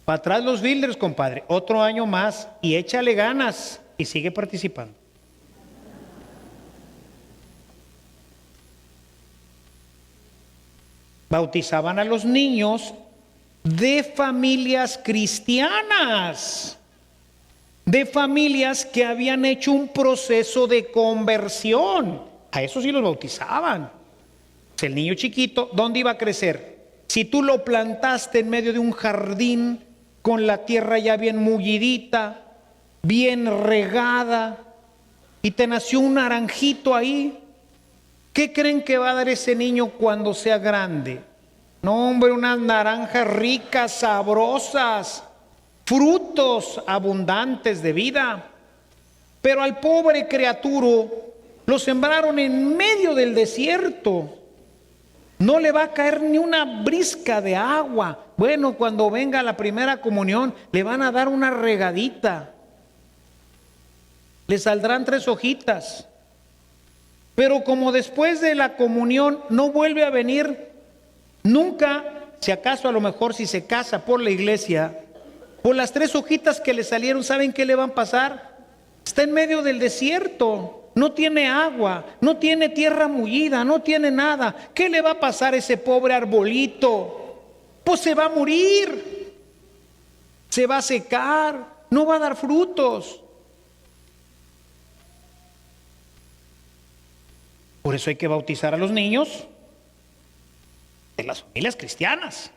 Speaker 1: Para atrás los builders, compadre. Otro año más y échale ganas y sigue participando. Bautizaban a los niños de familias cristianas, de familias que habían hecho un proceso de conversión. A eso sí los bautizaban. El niño chiquito, ¿dónde iba a crecer? Si tú lo plantaste en medio de un jardín con la tierra ya bien mullidita, bien regada, y te nació un naranjito ahí, ¿qué creen que va a dar ese niño cuando sea grande? No, hombre, unas naranjas ricas, sabrosas, frutos abundantes de vida. Pero al pobre criaturo lo sembraron en medio del desierto. No le va a caer ni una brisca de agua. Bueno, cuando venga la primera comunión, le van a dar una regadita. Le saldrán 3 hojitas. Pero como después de la comunión no vuelve a venir nunca, si acaso a lo mejor si se casa por la iglesia, por las 3 hojitas que le salieron, ¿saben qué le van a pasar? Está en medio del desierto. No tiene agua, no tiene tierra mullida, no tiene nada. ¿Qué le va a pasar a ese pobre arbolito? Pues se va a morir, se va a secar, no va a dar frutos. Por eso hay que bautizar a los niños de las familias cristianas.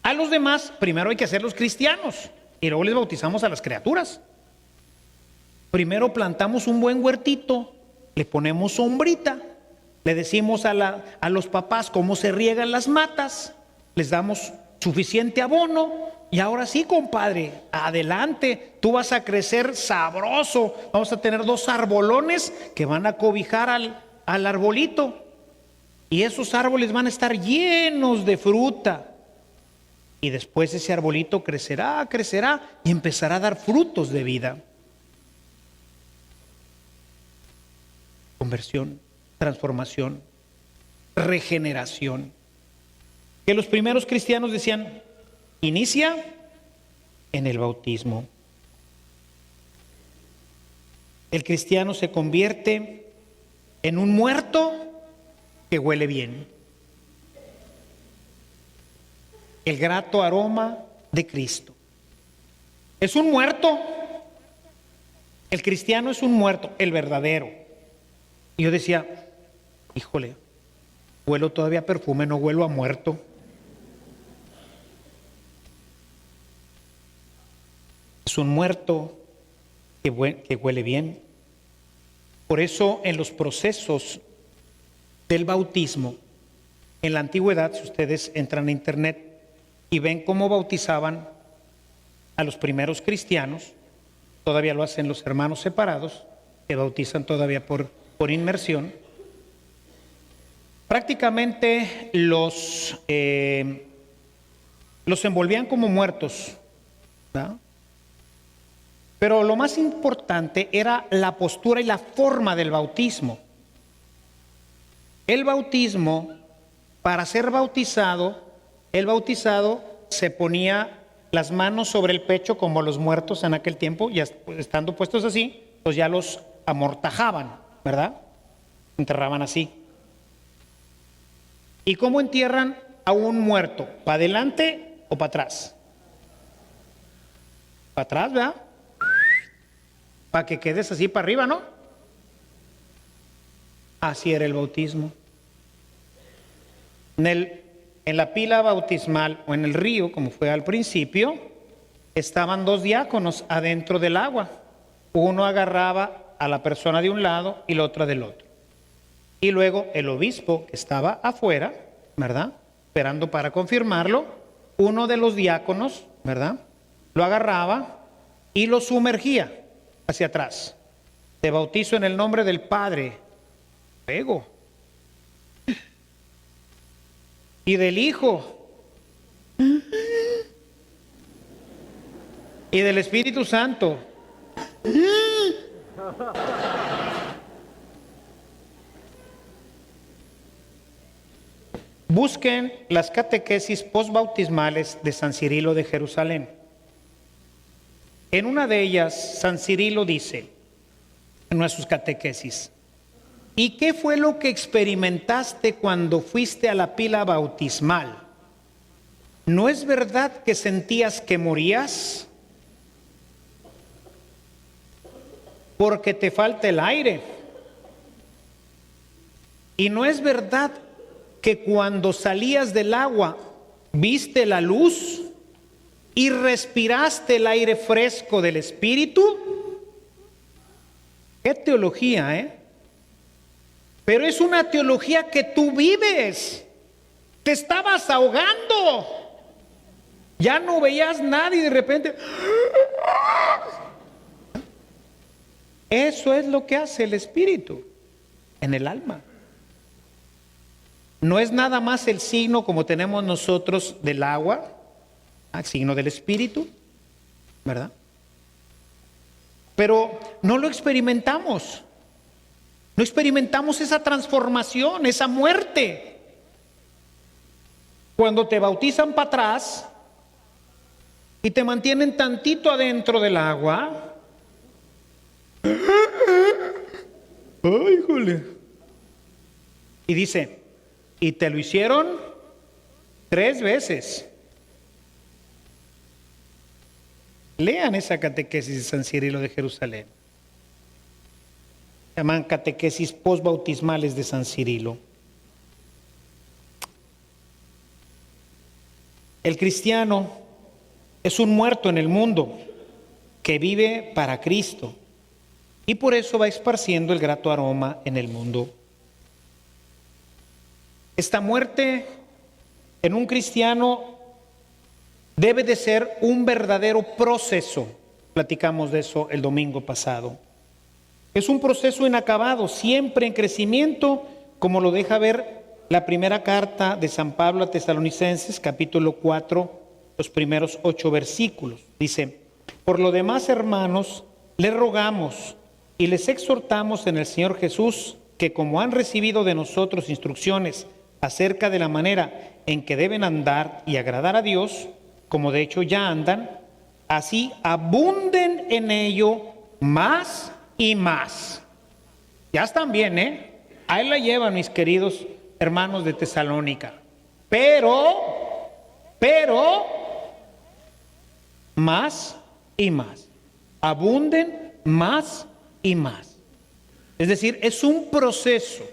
Speaker 1: A los demás, primero hay que hacerlos cristianos y luego les bautizamos a las criaturas. Primero plantamos un buen huertito, le ponemos sombrita Le decimos a los papás cómo se riegan las matas, les damos suficiente abono y ahora sí, compadre, adelante, tú vas a crecer sabroso, vamos a tener 2 arbolones que van a cobijar al arbolito y esos árboles van a estar llenos de fruta y después ese arbolito crecerá y empezará a dar frutos de vida. Conversión, transformación, regeneración. Que los primeros cristianos decían, inicia en el bautismo. El cristiano se convierte en un muerto que huele bien. El grato aroma de Cristo. Es un muerto. El cristiano es un muerto, el verdadero. Y yo decía, híjole, huelo todavía a perfume, no huelo a muerto. Es un muerto que huele bien. Por eso en los procesos del bautismo, en la antigüedad, si ustedes entran a internet y ven cómo bautizaban a los primeros cristianos, todavía lo hacen los hermanos separados, que bautizan todavía por inmersión. Prácticamente los envolvían como muertos, ¿verdad? Pero lo más importante era la postura y la forma del bautismo. El bautismo, para ser bautizado, el bautizado se ponía las manos sobre el pecho como los muertos en aquel tiempo, ya estando puestos así, pues ya los amortajaban, ¿verdad? Enterraban así. ¿Y cómo entierran a un muerto? ¿Para adelante o para atrás? Para atrás, ¿verdad? Para que quedes así para arriba, ¿no? Así era el bautismo. En la pila bautismal o en el río, como fue al principio, estaban 2 diáconos adentro del agua. Uno agarraba a la persona de un lado y la otra del otro. Y luego el obispo, que estaba afuera, ¿verdad?, esperando para confirmarlo, uno de los diáconos, ¿verdad?, lo agarraba y lo sumergía hacia atrás. Te bautizo en el nombre del Padre, luego, y del Hijo, y del Espíritu Santo. Busquen las catequesis postbautismales de San Cirilo de Jerusalén. En una de ellas, San Cirilo dice, en una de sus catequesis, ¿y qué fue lo que experimentaste cuando fuiste a la pila bautismal? ¿No es verdad que sentías que morías? Porque te falta el aire. ¿Y no es verdad que cuando salías del agua viste la luz y respiraste el aire fresco del Espíritu? ¡Qué teología, eh! Pero es una teología que tú vives. Te estabas ahogando. Ya no veías nada y de repente... Eso es lo que hace el Espíritu en el alma. No es nada más el signo como tenemos nosotros del agua, el signo del Espíritu, ¿verdad? Pero no lo experimentamos. No experimentamos esa transformación, esa muerte. Cuando te bautizan para atrás y te mantienen tantito adentro del agua. ¡Ay, híjole! Y dice, y te lo hicieron 3 veces. Lean esa catequesis de San Cirilo de Jerusalén. Se llaman catequesis postbautismales de San Cirilo. El cristiano es un muerto en el mundo que vive para Cristo y por eso va esparciendo el grato aroma en el mundo. Esta muerte en un cristiano debe de ser un verdadero proceso. Platicamos de eso el domingo pasado. Es un proceso inacabado, siempre en crecimiento, como lo deja ver la primera carta de San Pablo a Tesalonicenses, capítulo 4, los primeros 8 versículos. Dice: por lo demás, hermanos, les rogamos y les exhortamos en el Señor Jesús que, como han recibido de nosotros instrucciones acerca de la manera en que deben andar y agradar a Dios, como de hecho ya andan, así abunden en ello más y más. Ya están bien, ¿eh? Ahí la llevan, mis queridos hermanos de Tesalónica. Pero, más y más. Abunden más y más. Es decir, es un proceso.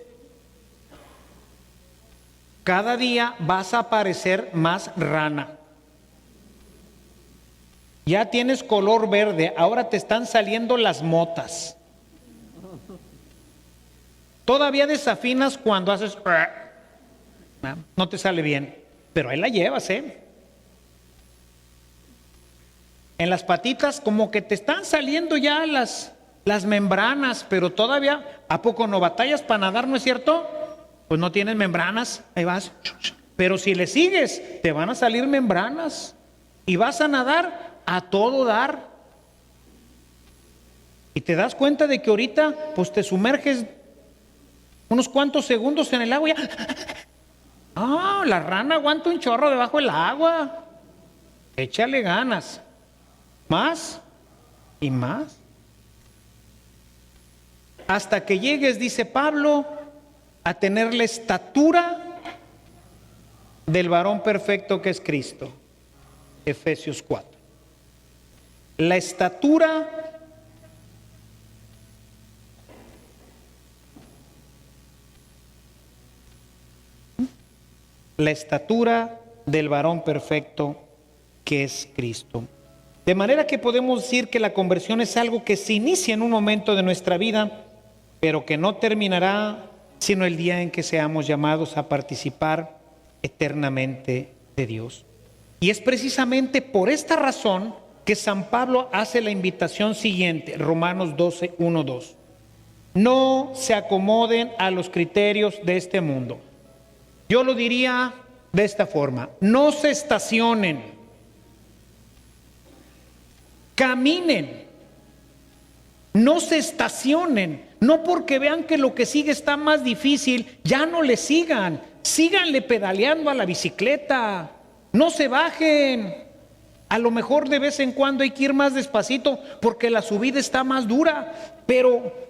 Speaker 1: Cada día vas a parecer más rana. Ya tienes color verde, ahora te están saliendo las motas. Todavía desafinas cuando haces... No te sale bien, pero ahí la llevas, ¿eh? En las patitas como que te están saliendo ya las membranas, pero todavía, ¿a poco no batallas para nadar, no es cierto? Pues no tienes membranas, ahí vas. Pero si le sigues, te van a salir membranas y vas a nadar a todo dar. Y te das cuenta de que ahorita pues te sumerges unos cuantos segundos en el agua y ya. La rana aguanta un chorro debajo del agua. Échale ganas. Más y más. Hasta que llegues, dice Pablo, a tener la estatura del varón perfecto que es Cristo. Efesios 4. La estatura del varón perfecto que es Cristo. De manera que podemos decir que la conversión es algo que se inicia en un momento de nuestra vida, pero que no terminará sino el día en que seamos llamados a participar eternamente de Dios. Y es precisamente por esta razón que San Pablo hace la invitación siguiente, Romanos 12, 1, 2. No se acomoden a los criterios de este mundo. Yo lo diría de esta forma: no se estacionen, caminen, no se estacionen, no porque vean que lo que sigue está más difícil, ya no le sigan, síganle pedaleando a la bicicleta, no se bajen. A lo mejor de vez en cuando hay que ir más despacito porque la subida está más dura, pero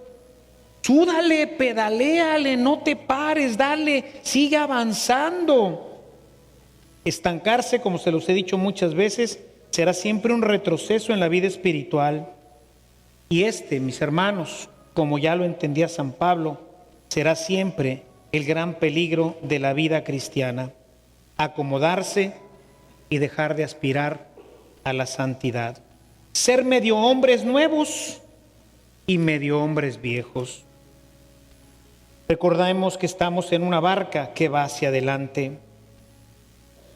Speaker 1: súdale, pedaléale, no te pares, dale, sigue avanzando. Estancarse, como se los he dicho muchas veces, será siempre un retroceso en la vida espiritual. Y mis hermanos, como ya lo entendía San Pablo, será siempre el gran peligro de la vida cristiana: acomodarse y dejar de aspirar a la santidad. Ser medio hombres nuevos y medio hombres viejos. Recordemos que estamos en una barca que va hacia adelante,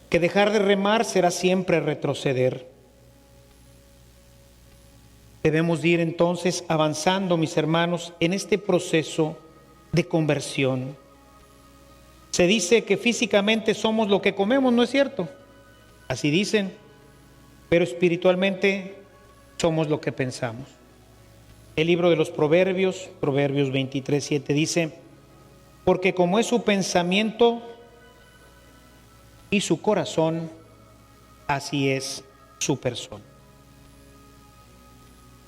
Speaker 1: que dejar de remar será siempre retroceder. Debemos ir entonces avanzando, mis hermanos, en este proceso de conversión. Se dice que físicamente somos lo que comemos, ¿no es cierto? Así dicen, pero espiritualmente somos lo que pensamos. El libro de los Proverbios, Proverbios 23, 7 dice: porque como es su pensamiento y su corazón, así es su persona.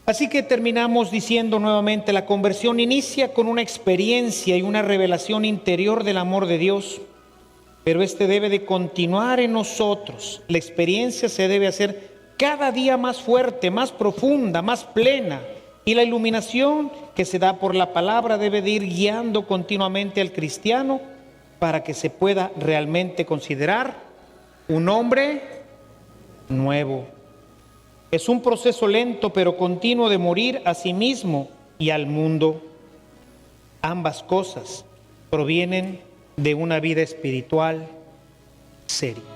Speaker 1: Así que terminamos diciendo nuevamente: la conversión inicia con una experiencia y una revelación interior del amor de Dios, pero debe de continuar en nosotros. La experiencia se debe hacer cada día más fuerte, más profunda, más plena, y la iluminación que se da por la palabra debe de ir guiando continuamente al cristiano para que se pueda realmente considerar un hombre nuevo. Es un proceso lento pero continuo de morir a sí mismo y al mundo. Ambas cosas provienen de una vida espiritual seria.